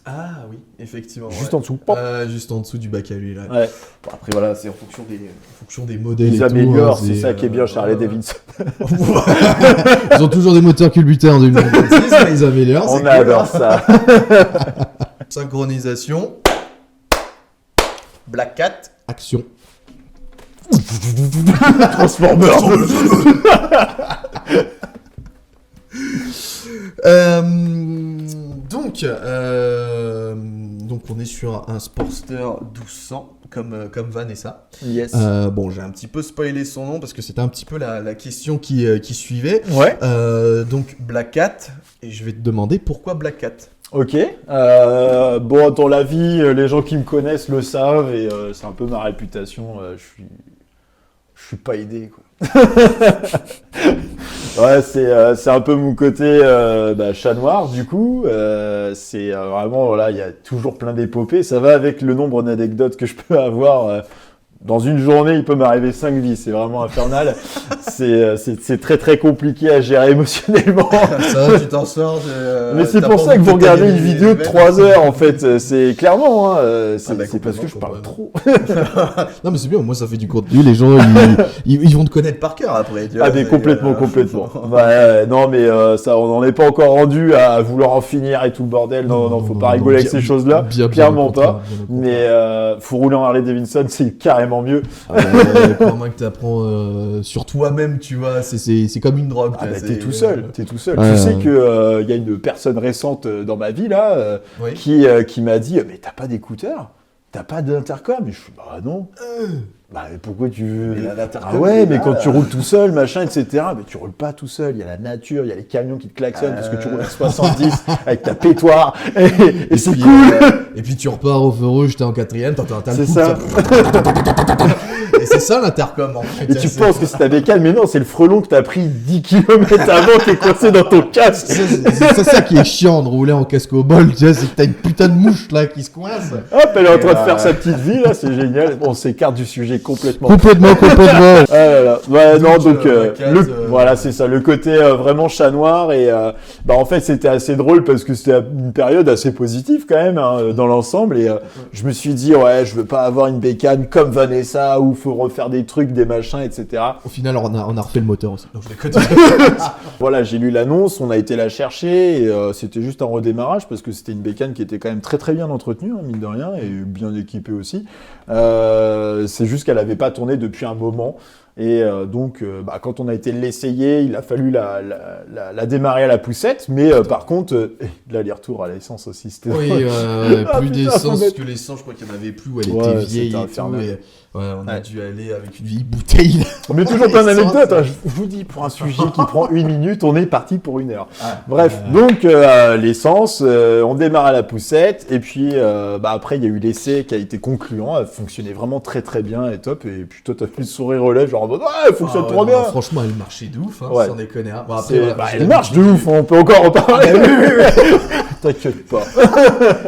Ah oui, effectivement. Juste en dessous. Juste en dessous du bac à huile. Ouais. Bon, après voilà, c'est en fonction des modèles. Ils améliorent, c'est ça qui est bien chez Harley Davidson. Ils ont toujours des moteurs culbutés en 2026, mais ils améliorent. On adore ça. Synchronisation. Black Cat. Action. Transformers. Donc on est sur un Sportster 1200 comme Vanessa. Yes. J'ai un petit peu spoilé son nom parce que c'était un petit peu la question qui suivait. Ouais. Donc Black Cat, et je vais te demander pourquoi Black Cat. Ok. Dans la vie, les gens qui me connaissent le savent et c'est un peu ma réputation. Je suis pas aidé, quoi. Ouais, c'est un peu mon côté chat noir, du coup. C'est vraiment, voilà, il y a toujours plein d'épopées. Ça va avec le nombre d'anecdotes que je peux avoir. Dans une journée, il peut m'arriver 5 vies. C'est vraiment infernal. C'est très, très compliqué à gérer émotionnellement. Ça va, tu t'en sors. Mais c'est pour ça que vous regardez une vidéo de 3 heures, en fait. C'est clairement, c'est parce que je parle trop. Non, mais c'est bien. Moi, ça fait du contenu. Les gens, ils vont te connaître par cœur après. Tu vois, mais complètement. Non, mais ça, on n'en est pas encore rendu à vouloir en finir et tout le bordel. Non, faut pas rigoler avec ces choses-là. Clairement pas. Mais faut rouler en Harley Davidson, c'est carrément mieux. Crois-moi que tu apprends sur toi-même, tu vois, c'est comme une drogue. T'es tout seul. Tu sais que y a une personne récente dans ma vie là qui m'a dit mais t'as pas d'écouteurs, t'as pas d'intercom, et je suis non. Bah, mais pourquoi tu veux... Mais l'intercom, Ah ouais, c'est mais là, quand tu roules tout seul, machin, etc., mais tu roules pas tout seul. Il y a la nature, il y a les camions qui te klaxonnent parce que tu roules à 70 avec ta pétoire. Et c'est puis, cool. Et puis tu repars au feu rouge, t'es en 4ème, t'entends un tas de C'est ça. Et c'est ça l'intercom en fait. Et tu penses que c'est ta bécane, mais non, c'est le frelon que t'as pris 10 km avant qui est coincé dans ton casque. C'est ça qui est chiant de rouler en casque au bol, tu sais, c'est que t'as une putain de mouche là qui se coince. Hop, elle est en train de faire sa petite vie, là, c'est génial. On s'écarte du sujet complètement. Complètement. Ah là là. Ouais, non, donc, Maquette, voilà, c'est ça, le côté vraiment chat noir. Et bah, en fait, c'était assez drôle parce que c'était une période assez positive quand même, hein, dans l'ensemble. Et je me suis dit, ouais, je veux pas avoir une bécane comme Vanessa où faut refaire des trucs, des machins, etc. Au final, on a refait le moteur aussi. Donc, je déconne. Voilà, j'ai lu l'annonce, on a été la chercher et c'était juste un redémarrage parce que c'était une bécane qui était quand même très très bien entretenue, hein, mine de rien, et bien équipée aussi. C'est juste qu'elle n'avait pas tourné depuis un moment. Et donc, quand on a été l'essayer, il a fallu la démarrer à la poussette. Mais par contre, l'aller-retour à l'essence aussi, c'était Oui, Ah, plus putain, d'essence faut que l'essence, je crois qu'il n'y en avait plus où elle Ouais, était vieille c'était et tout. infernal. Et, on a Ouais. dû aller avec une vieille bouteille. On met toujours plein L'essence, d'anecdotes. Hein. Je vous dis, pour un sujet qui prend 1 minute, on est parti pour 1 heure. Ah, Bref, donc l'essence, on démarre à la poussette. Et puis après, il y a eu l'essai qui a été concluant. Elle fonctionnait vraiment très très bien et top. Et puis toi, t'as fait le sourire aux lèvres, genre en mode ouais, elle fonctionne trop bien. Franchement, elle marchait de ouf, hein, Ouais. sans déconner. Hein. Bon, C'est- voilà, je elle l'ai marche dit. de ouf, on peut encore en parler. T'inquiète pas.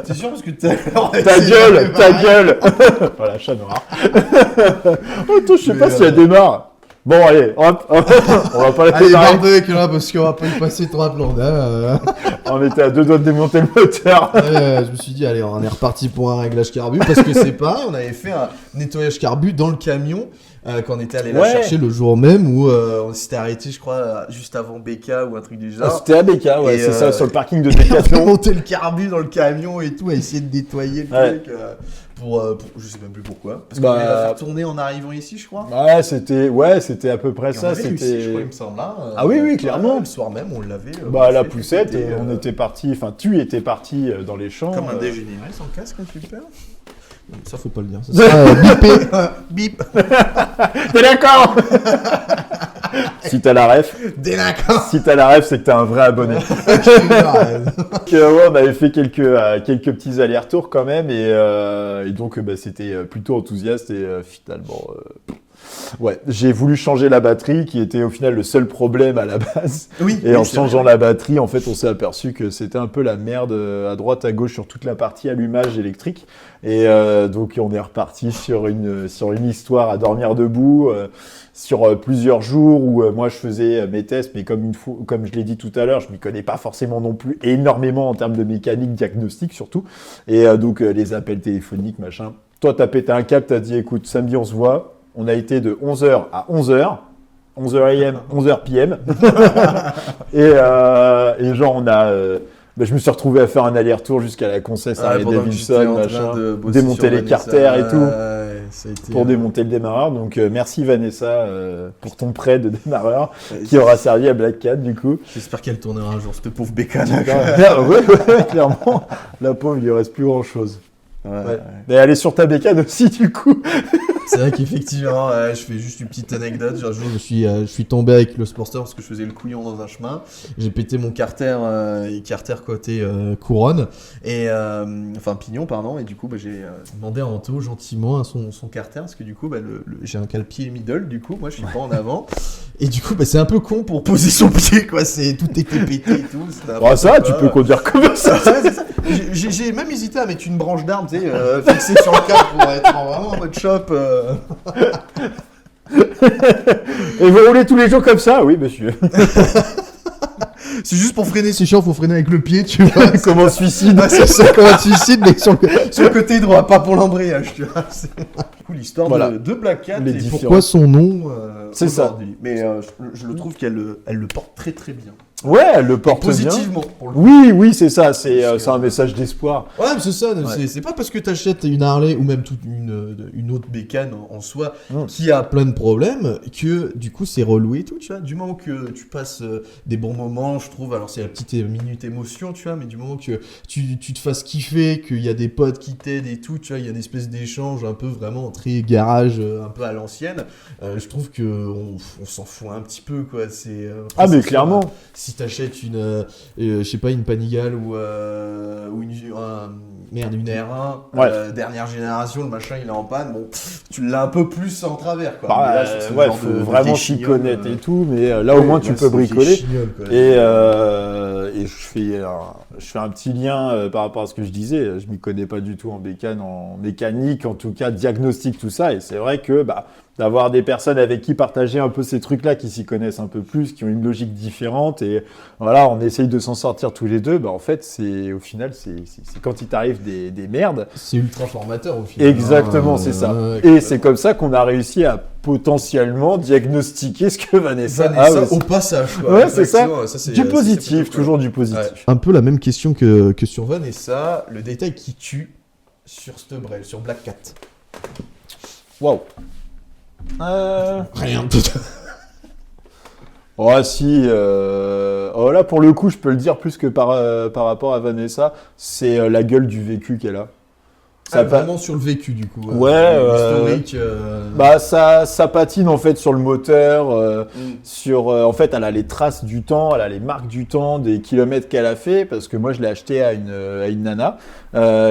T'es sûr parce que Ta gueule. Voilà, chat noir. Oh, toi, je sais pas si elle démarre. Bon, allez, hop, on va pas la Allez, démarrer. barre avec là parce qu'on va pas y passer 3 plombs. On était à 2 doigts de démonter le moteur. Je me suis dit, allez, on est reparti pour un réglage carbu parce que c'est pareil, on avait fait un nettoyage carbu dans le camion quand on était allé la Ouais. chercher le jour même où on s'était arrêté, je crois, juste avant BK ou un truc du Ah, genre. c'était à BK, ouais, Et, c'est ça, sur le parking de On a Decathlon. monté le carbu dans le camion et tout, à essayer de nettoyer le Ouais. truc pour je sais même plus pourquoi. Parce Bah, qu'on allait la faire tourner en arrivant ici, je crois. Ouais, c'était à peu près Et on ça. avait réussi, C'était je crois, il me semble. Hein, Ah oui, clairement. Le soir même, on l'avait. à la fait, poussette, c'était, on était parti, enfin, tu étais parti dans les champs. comme un dégénéré sans casque, super. Ça, faut pas le dire. Ça sera bipé. Bip. Délinquant. Si t'as la ref, Délinquant. c'est que t'as un vrai abonné. Donc, ouais, on avait fait quelques petits allers-retours quand même et donc c'était plutôt enthousiaste et finalement ouais, j'ai voulu changer la batterie qui était au final le seul problème à la base. Oui. Et en changeant la batterie, en fait, on s'est aperçu que c'était un peu la merde à droite, à gauche sur toute la partie allumage électrique. Et donc, on est reparti sur une histoire à dormir debout, sur plusieurs jours où moi, je faisais mes tests, mais comme je l'ai dit tout à l'heure, je m'y connais pas forcément non plus énormément en termes de mécanique diagnostique surtout. Et donc, les appels téléphoniques, machin. Toi, t'as pété un câble, t'as dit, écoute, samedi, on se voit. On a été de 11h à 11h. 11h AM, 11h PM. et genre, on a... je me suis retrouvé à faire un aller-retour jusqu'à la Concesse Harley Davidson, machin, démonter les carters et tout, pour démonter le démarreur. Donc, merci Vanessa pour ton prêt de démarreur qui aura servi à Black Cat, du coup. J'espère qu'elle tournera un jour, cette pauvre bécane. Ouais, clairement. La pauvre, il lui reste plus grand-chose. Ouais. Mais elle est sur ta bécane aussi, du coup. C'est vrai qu'effectivement, je fais juste une petite anecdote. Un jour, je suis tombé avec le Sportster parce que je faisais le couillon dans un chemin. J'ai pété mon carter côté couronne, et enfin pignon, pardon. Et du coup, j'ai demandé à Anto gentiment à son carter parce que du coup, j'ai un cale-pied middle. Du coup, moi, je suis pas en avant. Et du coup, c'est un peu con pour poser son pied, quoi. Tout était pété et tout. Ça, tu peux conduire comme ça. C'est ça. J'ai même hésité à mettre une branche d'arbre, tu sais, fixée sur le cap pour être vraiment en mode shop. Et vous roulez tous les jours comme ça? Oui, monsieur. C'est juste pour freiner, c'est chiant, faut freiner avec le pied, tu vois. Comme un suicide. Ouais, c'est ça, comme un suicide, mais sur le côté droit, pas pour l'embrayage, tu vois. C'est cool, l'histoire de Black Cat. Les et pourquoi son nom C'est ça. aujourd'hui. Mais je le trouve qu'elle le porte très très bien. Ouais, elle le porte bien. Positivement, pour le coup. Oui, c'est ça. C'est un message d'espoir. Ouais, mais c'est ça. Ouais. C'est pas parce que t'achètes une Harley ou même toute une autre bécane en soi qui a plein de problèmes que du coup c'est relou et tout, tu vois. Du moment que tu passes des bons moments, je trouve. Alors c'est la petite minute émotion, tu vois, mais du moment que tu te fasses kiffer, qu'il y a des potes qui t'aident et tout, tu vois, il y a une espèce d'échange un peu vraiment très garage, un peu à l'ancienne. Je trouve que on s'en fout un petit peu, quoi. C'est mais clairement. Si t'achètes une, je sais pas, une Panigale ou une R1, dernière génération, le machin il est en panne, bon, tu l'as un peu plus en travers, quoi. Bah, faut vraiment s'y connaître et tout, mais là au moins tu peux bricoler. Et je fais un petit lien par rapport à ce que je disais. Je m'y connais pas du tout en bécane, en mécanique, en tout cas diagnostic, tout ça. Et c'est vrai que d'avoir des personnes avec qui partager un peu ces trucs-là, qui s'y connaissent un peu plus, qui ont une logique différente, et voilà, on essaye de s'en sortir tous les deux. En fait, au final, c'est quand il t'arrive des merdes. C'est ultra formateur au final. Exactement, c'est ça. Et c'est comme ça qu'on a réussi à potentiellement diagnostiquer ce que Vanessa a au passage, quoi. Ouais, c'est ça. Du positif, toujours du positif. Ouais. Un peu la même question que sur Vanessa, le détail qui tue sur Stubrel, sur Black Cat. Waouh. Rien. Oh si, là pour le coup je peux le dire plus que par rapport à Vanessa, c'est la gueule du vécu qu'elle a. Vraiment sur le vécu du coup. Historique. Ça patine en fait sur le moteur, en fait elle a les traces du temps, elle a les marques du temps, des kilomètres qu'elle a fait, parce que moi je l'ai acheté à une nana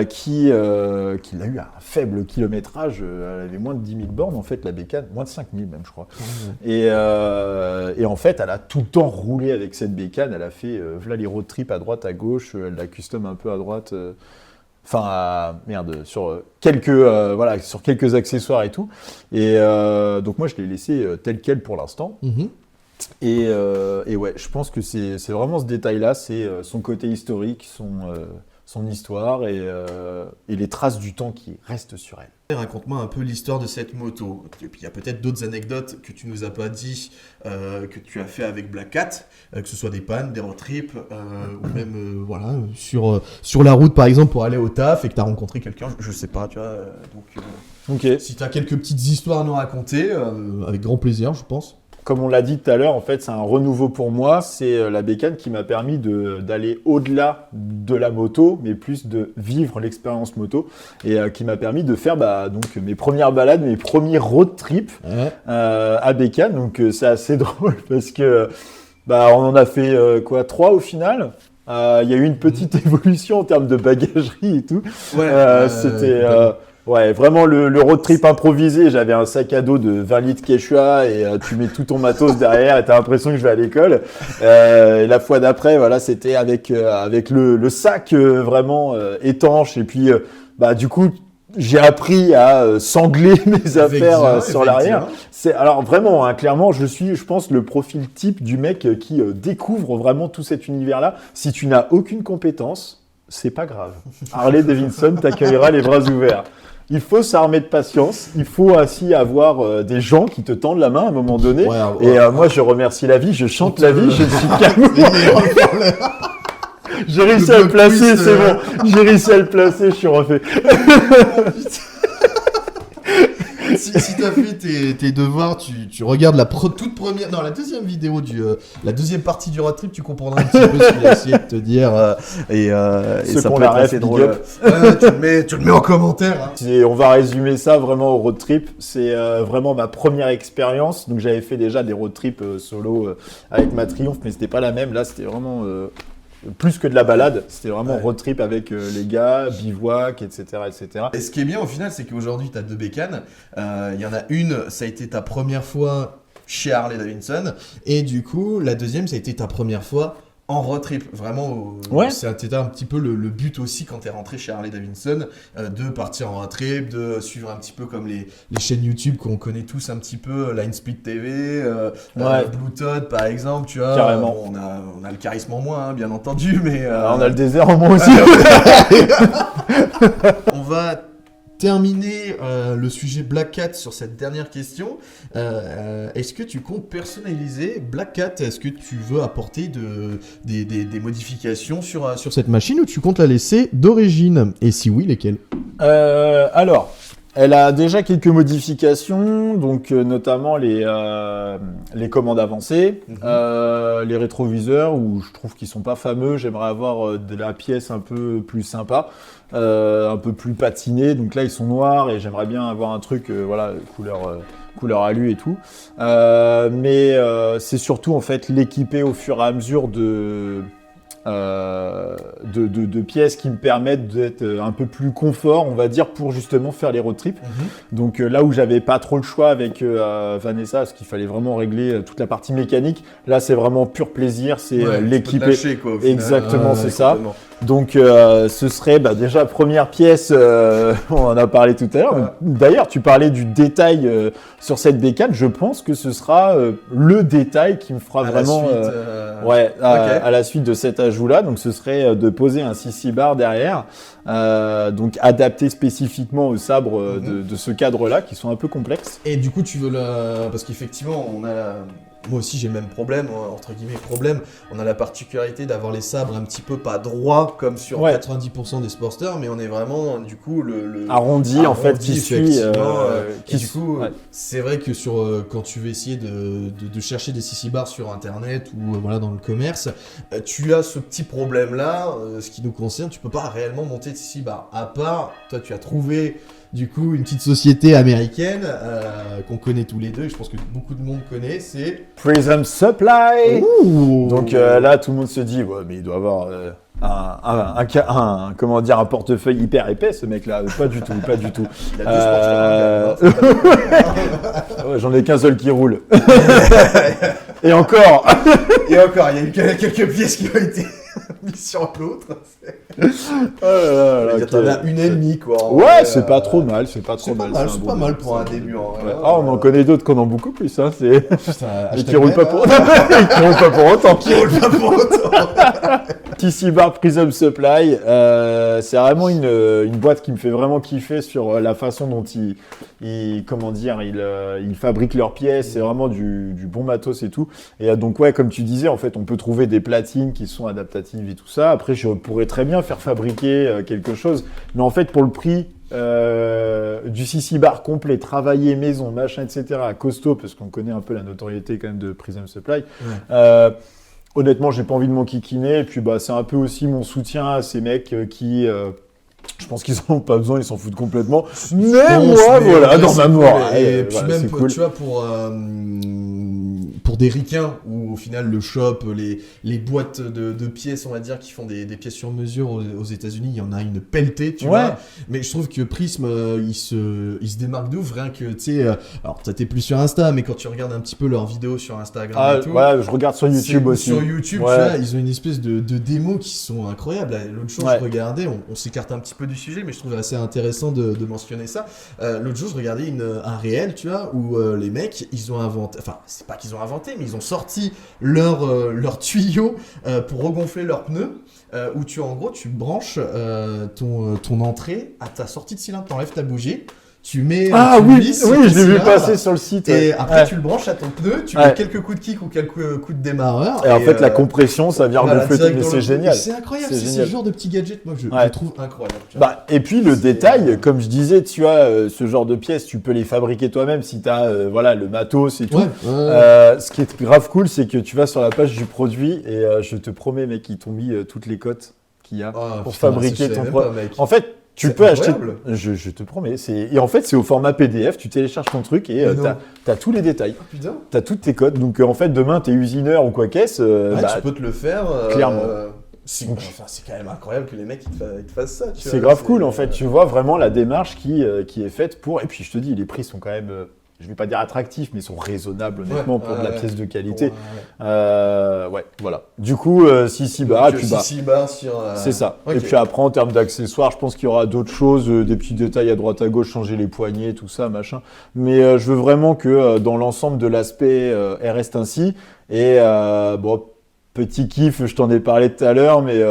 qui a eu un faible kilométrage, elle avait moins de 10 000 bornes en fait, la bécane, moins de 5 000 même je crois. Et en fait elle a tout le temps roulé avec cette bécane, elle a fait voilà les road trips à droite, à gauche, elle la custom un peu à droite. Sur quelques accessoires et tout. Et donc moi, je l'ai laissé tel quel pour l'instant. Mm-hmm. Et ouais, je pense que c'est vraiment ce détail-là, c'est son côté historique, son histoire et les traces du temps qui restent sur elle. Raconte-moi un peu l'histoire de cette moto. Et puis il y a peut-être d'autres anecdotes que tu nous as pas dit, que tu as fait avec Black Cat, que ce soit des pannes, des road trips, ou même sur la route par exemple pour aller au taf et que tu as rencontré quelqu'un, je sais pas, tu vois. Donc si tu as quelques petites histoires à nous raconter, avec grand plaisir, je pense. Comme on l'a dit tout à l'heure, en fait, c'est un renouveau pour moi. C'est la bécane qui m'a permis d'aller au-delà de la moto, mais plus de vivre l'expérience moto, et qui m'a permis de faire donc mes premières balades, mes premiers road trips à bécane. Donc c'est assez drôle parce que on en a fait 3 au final. Il y a eu une petite évolution en termes de bagagerie et tout. C'était vraiment le road trip improvisé. J'avais un sac à dos de 20 litres Quechua et tu mets tout ton matos derrière et t'as l'impression que je vais à l'école. La fois d'après, c'était avec le sac vraiment étanche et puis du coup j'ai appris à sangler mes affaires sur l'arrière. Alors vraiment, clairement, je pense, le profil type du mec qui découvre vraiment tout cet univers-là. Si tu n'as aucune compétence, c'est pas grave. Harley Davidson t'accueillera les bras ouverts. Il faut s'armer de patience. Il faut aussi avoir des gens qui te tendent la main à un moment donné. Moi, je remercie la vie. Je chante la vie. Je suis calme. J'ai réussi à le placer, c'est bon. J'ai réussi à le placer, je suis refait. Si t'as fait tes devoirs, tu regardes la deuxième vidéo la deuxième partie du road trip, tu comprendras un petit peu ce qu'il a essayé de te dire et ça peut être assez drôle. Tu le mets en commentaire. Hein. On va résumer ça vraiment au road trip. C'est vraiment ma première expérience. Donc j'avais fait déjà des road trips solo avec ma Triumph, mais c'était pas la même. Là, c'était vraiment plus que de la balade, c'était vraiment road trip avec les gars, bivouac, etc., etc. Et ce qui est bien au final, c'est qu'aujourd'hui, tu as 2 bécanes. Il y en a une, ça a été ta première fois chez Harley Davidson. Et du coup, la deuxième, ça a été ta première fois en road trip. Vraiment, c'était un petit peu le but aussi quand tu es rentré chez Harley Davidson, de partir en road trip, de suivre un petit peu comme les chaînes YouTube qu'on connaît tous un petit peu, Linespeed TV, Blue Todd par exemple, tu vois. Carrément. On a le charisme en moins, hein, bien entendu, mais... on a le désert en moins aussi. On va terminer le sujet Black Cat sur cette dernière question, est-ce que tu comptes personnaliser Black Cat? Est-ce que tu veux apporter des modifications sur cette machine ou tu comptes la laisser d'origine? Et si oui, lesquelles? Alors, elle a déjà quelques modifications, donc notamment les commandes avancées, les rétroviseurs où je trouve qu'ils sont pas fameux. J'aimerais avoir de la pièce un peu plus sympa, un peu plus patinée. Donc là, ils sont noirs et j'aimerais bien avoir un truc, voilà, couleur alu et tout. Mais c'est surtout en fait l'équiper au fur et à mesure de pièces qui me permettent d'être un peu plus confort, on va dire, pour justement faire les road trips. Donc là où j'avais pas trop le choix avec Vanessa, parce qu'il fallait vraiment régler toute la partie mécanique, là c'est vraiment pur plaisir, c'est l'équiper. Exactement, c'est ça. Donc ce serait déjà première pièce, on en a parlé tout à l'heure. D'ailleurs, tu parlais du détail sur cette bécane, je pense que ce sera le détail qui me fera vraiment à la suite de cet ajout-là. Donc ce serait de poser un CC bar derrière, donc adapté spécifiquement au sabre de ce cadre-là, qui sont un peu complexes. Et du coup, tu veux parce qu'effectivement, moi aussi j'ai le même problème, entre guillemets problème, on a la particularité d'avoir les sabres un petit peu pas droits comme sur 90% des Sportsters, mais on est vraiment du coup le arrondi en fait qui suit. Et du coup, c'est vrai que quand tu veux essayer de chercher des CC bars sur internet ou voilà dans le commerce, tu as ce petit problème là, ce qui nous concerne, tu peux pas réellement monter de CC bars. À part, toi tu as trouvé du coup une petite société américaine qu'on connaît tous les deux, et je pense que beaucoup de monde connaît, c'est Prism Supply. Ouh. Donc là tout le monde se dit mais il doit avoir un portefeuille hyper épais ce mec là. Pas du tout. Il a deux sports, j'en ai qu'un seul qui roule. Et encore, il y a eu quelques pièces qui ont été mises sur l'autre. T'en as une ennemie quoi. Ouais, c'est pas trop mal, c'est pas mal pour un débutant. On en connaît d'autres qu'on en beaucoup plus, hein. C'est et qui roulent pas pour autant. TC Bar Prism Supply, c'est vraiment une boîte qui me fait vraiment kiffer sur la façon dont ils fabriquent leurs pièces. C'est vraiment du bon matos et tout. Et donc comme tu disais, en fait, on peut trouver des platines qui sont adaptatives et tout ça. Après, je pourrais très bien faire fabriquer quelque chose, mais en fait, pour le prix du CC bar complet, travaillé maison, machin, etc., costaud, parce qu'on connaît un peu la notoriété quand même de Prism Supply. Honnêtement, j'ai pas envie de m'enquiquiner. Et puis, c'est un peu aussi mon soutien à ces mecs qui, je pense qu'ils en ont pas besoin, ils s'en foutent complètement. Mais moi, voilà, dans ma mort. Et puis même, cool. Tu vois, pour des ricains, où au final, le shop, les boîtes de pièces, on va dire, qui font des pièces sur mesure aux États-Unis, il y en a une pelletée, tu vois. Mais je trouve que Prism, il se démarque d'ouf, rien que, tu sais, alors, t'es plus sur Insta, mais quand tu regardes un petit peu leurs vidéos sur Instagram et tout. Ouais, je regarde sur YouTube aussi. Sur YouTube, tu vois, ils ont une espèce de démos qui sont incroyables. L'autre jour, je regardais, on s'écarte un petit peu du sujet, mais je trouve assez intéressant de mentionner ça. L'autre jour, je regardais un réel, tu vois, où les mecs, ils ont inventé, enfin, c'est pas qu'ils ont inventé, mais ils ont sorti leur tuyau pour regonfler leurs pneus, où en gros, tu branches ton entrée à ta sortie de cylindre, t'enlèves ta bougie, tu mets je l'ai vu passer sur le site. Et après, tu le branches à ton pneu, tu mets quelques coups de kick ou quelques coups de démarreur. Et en fait, la compression, ça vient gonfler, mais c'est génial. C'est incroyable, c'est ce genre de petit gadget, moi, je trouve incroyable. Et puis, le détail, comme je disais, tu vois, ce genre de pièces, tu peux les fabriquer toi-même si tu as le matos et tout. Ce qui est grave cool, c'est que tu vas sur la page du produit et je te promets, mec, ils t'ont mis toutes les cotes qu'il y a pour fabriquer ton produit. En fait, tu peux acheter. Je te promets. Et en fait, c'est au format PDF. Tu télécharges ton truc et t'as tous les détails. T'as toutes tes codes. Donc, en fait, demain, t'es usineur ou quoi qu'est-ce. Tu peux te le faire. Clairement. C'est quand même incroyable que les mecs ils te fassent ça. C'est grave cool. En fait, tu vois vraiment la démarche qui est faite pour. Et puis, je te dis, les prix sont quand même. Je vais pas dire attractifs, mais ils sont raisonnables honnêtement pour de la pièce de qualité. Voilà. Du coup, CC bar, c'est ça. Okay. Et puis après, en termes d'accessoires, je pense qu'il y aura d'autres choses, des petits détails à droite à gauche, changer les poignées, tout ça, machin. Mais je veux vraiment que dans l'ensemble de l'aspect, elle reste ainsi. Et petit kiff, je t'en ai parlé tout à l'heure, mais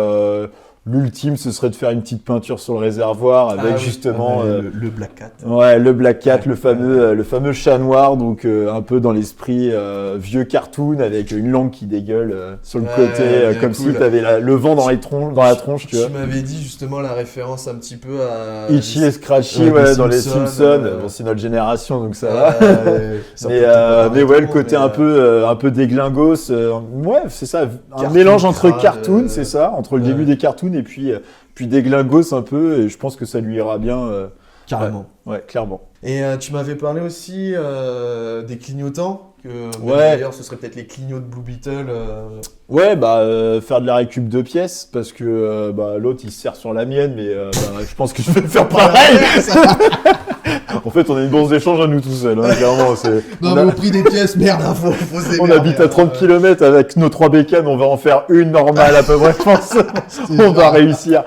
l'ultime, ce serait de faire une petite peinture sur le réservoir avec justement le Black Cat. Ouais, le Black Cat, le fameux chat noir, donc un peu dans l'esprit vieux cartoon avec une langue qui dégueule sur le côté, comme cool. Si t'avais le vent dans la tronche, tu vois. Tu m'avais dit justement la référence un petit peu à Itchy et Scratchy, dans les Simpsons. Bon, c'est notre génération, donc ça va. Mais ouais, le côté un peu déglingos, ouais, c'est ça, un mélange entre cartoon, c'est ça, entre le début des cartoons et puis déglingos un peu, et je pense que ça lui ira bien. Carrément. Ouais, clairement. Et tu m'avais parlé aussi des clignotants, d'ailleurs ce serait peut-être les clignots de Blue Beetle. Ouais, faire de la récup de pièces, parce que l'autre il se sert sur la mienne, mais je pense que je vais faire pareil. En fait, on a une bourse d'échange à nous tout seuls, hein, clairement. Mais au prix des pièces, merde, faut se démerder. On habite à 30 km avec nos 3 bécanes, on va en faire une normale à peu près, je pense. On va réussir.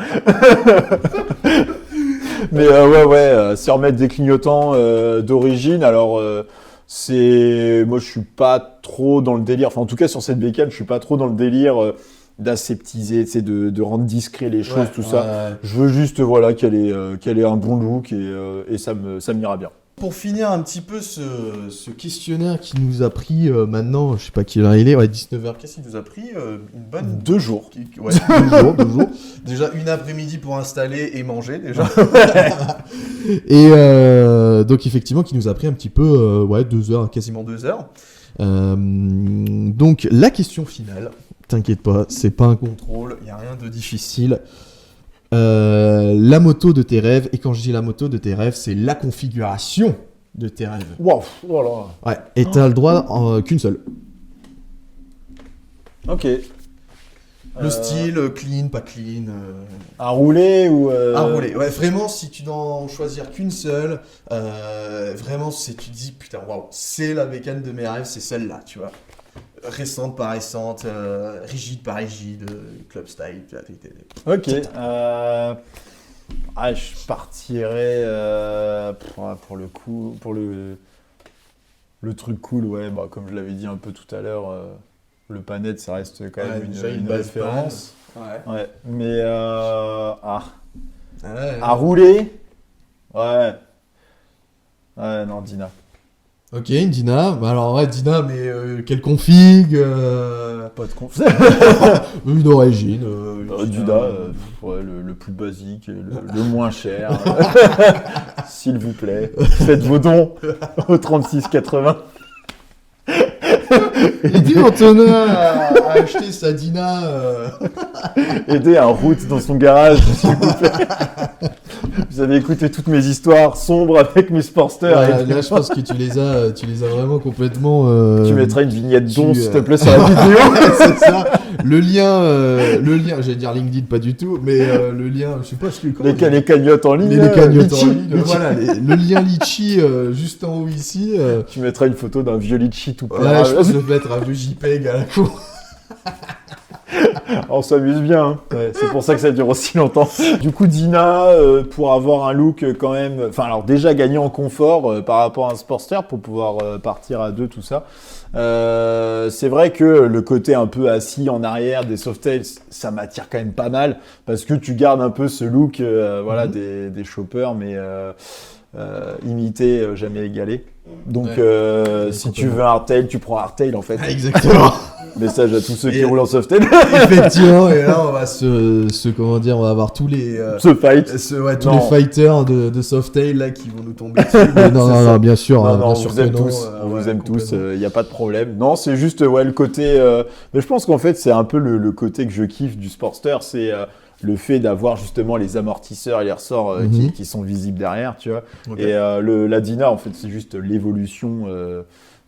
Mais se remettre des clignotants d'origine, alors moi je suis pas trop dans le délire, enfin en tout cas sur cette bécane, je suis pas trop dans le délire d'aseptiser, de rendre discret les choses, tout ça. Je veux juste qu'elle ait un bon look et ça m'ira bien. Pour finir un petit peu ce questionnaire qui nous a pris maintenant, je sais pas quelle heure il est, 19h, qu'est-ce qu'il nous a pris une bonne... 2 jours. Ouais, 2 jours. Déjà une après-midi pour installer et manger déjà. Et donc effectivement qui nous a pris un petit peu 2 heures, quasiment 2 heures. Donc la question finale, t'inquiète pas, c'est pas un contrôle, il n'y a rien de difficile. La moto de tes rêves, et quand je dis la moto de tes rêves, c'est la configuration de tes rêves. Wow, voilà. Ouais, et t'as le droit qu'une seule. Ok. Le style, clean, pas clean. À rouler ou. À rouler. Ouais, vraiment, si tu dois en choisir qu'une seule, vraiment, tu te dis, putain, waouh, c'est la bécane de mes rêves, c'est celle-là, tu vois. Récente par récente, rigide par rigide, club style. Ok. Je partirais pour le coup, pour le truc cool, comme je l'avais dit un peu tout à l'heure, le Panette, ça reste quand même une référence. Ouais. Mais à rouler, non, Dina. Ok, une Dina. Alors Dina, mais quelle config Pas de config. Une origine. Dina, le plus basique, le moins cher. S'il vous plaît, faites vos dons au 36,80. Aidez Antonin à acheter sa Dina. Aidez un route dans son garage, s'il vous plaît. Vous avez écouté toutes mes histoires sombres avec mes Sportsters. Ouais, là, je pense que tu les as vraiment complètement. Tu mettras une vignette don, s'il te plaît, sur la vidéo. C'est ça. Le lien, j'allais dire LinkedIn, pas du tout, mais le lien, je sais pas ce que. Les cagnottes en ligne. Les cagnottes en ligne. Voilà, le lien Litchi juste en haut ici. Tu mettras une photo d'un vieux Litchi tout plein. Ouais, je pense le mettre un vieux JPEG à la cour. On s'amuse bien, hein. Ouais, c'est pour ça que ça dure aussi longtemps. Du coup, Dina, pour avoir un look quand même... Enfin, alors déjà gagner en confort par rapport à un Sportster pour pouvoir partir à deux, tout ça. C'est vrai que le côté un peu assis en arrière des Softails, ça m'attire quand même pas mal parce que tu gardes un peu ce look des choppers, mais imité, jamais égalé. Donc, si tu veux un hardtail, tu prends un hardtail en fait. Exactement. Message à tous ceux qui roulent en Softail. Effectivement, et là on va on va avoir tous les les fighters de Softail là qui vont nous tomber dessus. Non, bien sûr, on sûr vous aime tous. On vous aime tous, il n'y a pas de problème. Non, c'est juste le côté. Mais je pense qu'en fait, c'est un peu le côté que je kiffe du Sportster, c'est le fait d'avoir justement les amortisseurs et les ressorts qui sont visibles derrière, tu vois. Okay. Et la Dina, en fait, c'est juste l'évolution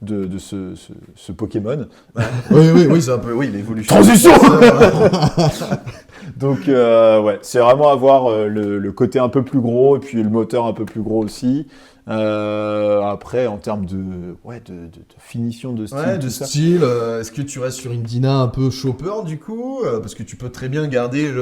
de ce Pokémon. Oui, c'est un peu l'évolution. Transition. Donc c'est vraiment avoir le côté un peu plus gros et puis le moteur un peu plus gros aussi. Après, en termes de finition de style, Ouais, de tout ça. style, est-ce que tu restes sur une Dina un peu chopper du coup parce que tu peux très bien garder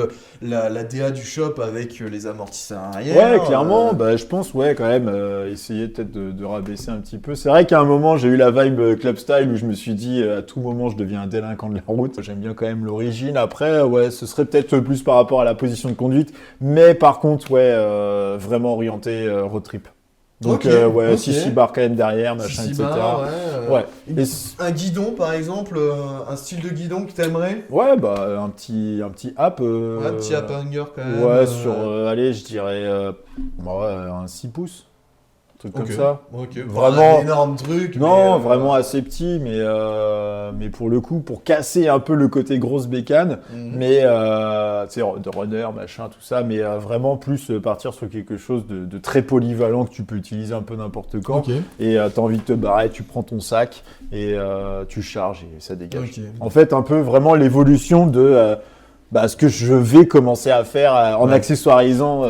la DA du shop avec les amortisseurs arrière. Ouais, clairement, je pense, quand même, essayer peut-être de rabaisser un petit peu. C'est vrai qu'à un moment, j'ai eu la vibe club style où je me suis dit, à tout moment, je deviens un délinquant de la route. J'aime bien quand même l'origine. Après, ce serait peut-être plus par rapport à la position de conduite. Mais par contre, vraiment orienté road trip. Donc, Ok. 6 bars quand même derrière, machin, 6 etc. bars, Ouais. Et un guidon par exemple, un style de guidon que t'aimerais. ouais, un petit app. Un petit up hanger quand même. Ouais, sur, allez, je dirais un 6 pouces. Un truc comme ça. Ok. Vraiment. Un énorme truc. Non, mais, vraiment assez petit, mais pour le coup, pour casser un peu le côté grosse bécane, mais tu sais, de runner, machin, tout ça, mais vraiment plus partir sur quelque chose de très polyvalent que tu peux utiliser un peu n'importe quand. Ok. Et t'as envie de te barrer, tu prends ton sac et tu charges et ça dégage. Ok. En fait, un peu vraiment l'évolution de ce que je vais commencer à faire en accessoirisant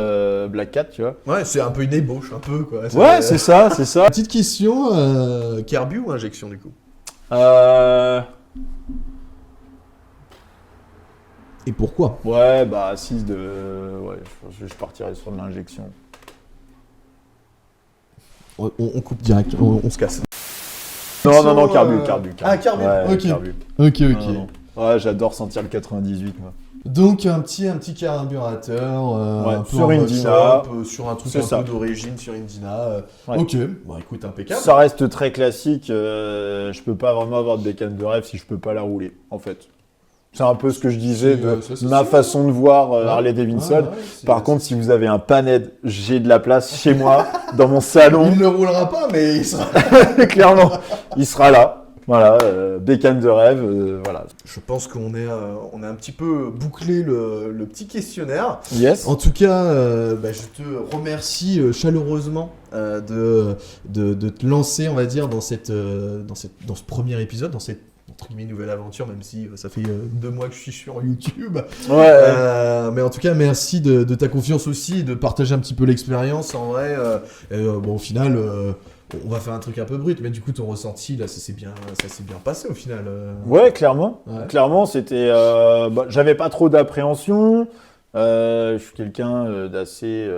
Black Cat, tu vois. Ouais, c'est un peu une ébauche, un peu quoi. Ouais, c'est ça, c'est ça. Petite question, carbu ou injection du coup? Et pourquoi? Ouais, 6 de... Ouais, je partirais sur de l'injection. On coupe direct, on se casse. Non, carbu. Ah, carbu, Ouais, ok. carbu. Ok. Non. Ouais, j'adore sentir le 98, moi. Donc un petit carburateur un peu sur en une mode Dina. shop, sur un truc C'est un ça. peu d'origine, sur une Dina. Ouais. Ok, bon écoute, impeccable. Ça reste très classique. Je peux pas vraiment avoir de bécane de rêve si je peux pas la rouler, en fait. C'est un peu ce que je disais de ça, c'est ma sûr. façon de voir Harley Davidson. Ouais, Par contre, si vous avez un Panhead, j'ai de la place chez moi, dans mon salon. Il ne roulera pas, mais il sera... Clairement, il sera là. Voilà, bécane de rêve, voilà. Je pense qu'on est, on a un petit peu bouclé le petit questionnaire. Yes. En tout cas, je te remercie chaleureusement de te lancer, on va dire, dans ce premier épisode, dans cette entre guillemets nouvelle aventure, même si ça fait 2 mois que je suis sur YouTube. Ouais. Mais en tout cas, merci de ta confiance aussi et de partager un petit peu l'expérience. En vrai, au final, on va faire un truc un peu brut, mais du coup, ton ressenti, là, ça s'est bien passé au final. Ouais, clairement. Ouais. Clairement, c'était. J'avais pas trop d'appréhension. Je suis quelqu'un d'assez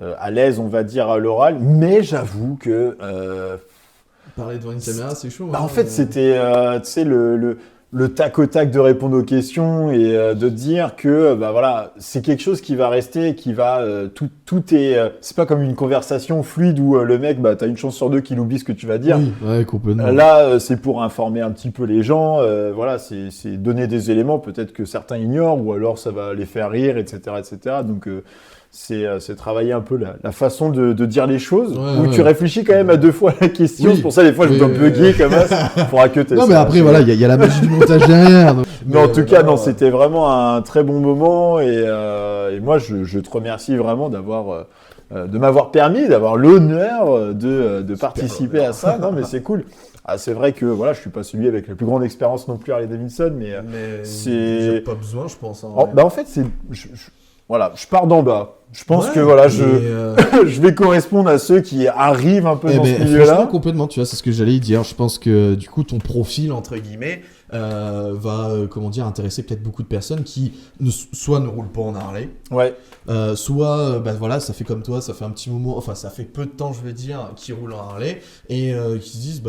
à l'aise, on va dire, à l'oral, mais j'avoue que. Parler devant une caméra, c'est chaud. En fait, c'était, tu sais, le tac au tac de répondre aux questions et de dire que, c'est quelque chose qui va rester, qui va, tout est, c'est pas comme une conversation fluide où le mec, t'as une chance sur 2 qu'il oublie ce que tu vas dire. Oui, ouais, complètement. Là, c'est pour informer un petit peu les gens, c'est donner des éléments peut-être que certains ignorent ou alors ça va les faire rire, etc., etc. Donc, c'est travailler un peu la façon de dire les choses, où tu réfléchis quand même à 2 fois la question. Oui. C'est pour ça, des fois, je dois bugger comme ça. Il faudra que tu Non, mais après, voilà, il y a la magie du montage derrière. Donc... Mais en tout cas, non, c'était vraiment un très bon moment. Et moi, je te remercie vraiment de m'avoir permis, d'avoir l'honneur de participer à ça. Non, mais c'est cool. Ah, c'est vrai que je suis pas celui avec la plus grande expérience non plus Harley Davidson, mais j'ai pas besoin, je pense. En fait, je pars d'en bas. Je pense que je vais correspondre à ceux qui arrivent un peu dans ce milieu-là. Franchement, complètement, tu vois, c'est ce que j'allais dire. Je pense que du coup, ton profil, entre guillemets, va, intéresser peut-être beaucoup de personnes qui soit ne roulent pas en Harley, soit, ça fait comme toi, ça fait un petit moment, enfin, ça fait peu de temps, je veux dire, qui roulent en Harley et qui se disent,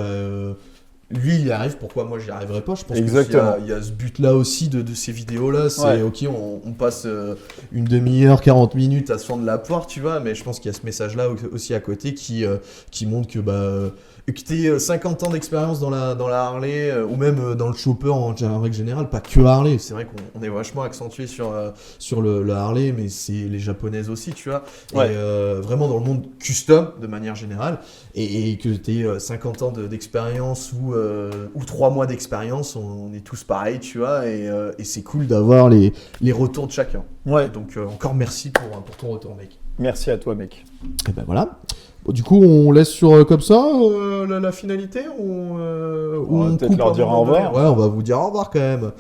lui, il y arrive, pourquoi moi j'y arriverai pas? Je pense qu'il y a ce but-là aussi de ces vidéos-là. C'est ok, on passe une demi-heure, 40 minutes à se fendre la poire, tu vois, mais je pense qu'il y a ce message-là aussi à côté qui montre que t'aies 50 ans d'expérience dans la Harley ou même dans le chopper en règle générale, pas que Harley. C'est vrai qu'on est vachement accentué sur le Harley, mais c'est les japonaises aussi, tu vois. Et vraiment dans le monde custom de manière générale, et que t'aies 50 ans d'expérience ou 3 mois d'expérience, on est tous pareils, tu vois, et c'est cool d'avoir les retours de chacun. Ouais. Donc encore merci pour ton retour, mec. Merci à toi, mec. Et voilà. Bon, du coup, on laisse sur comme ça la finalité ou on va peut-être leur dire au revoir. Ouais, on va vous dire au revoir quand même.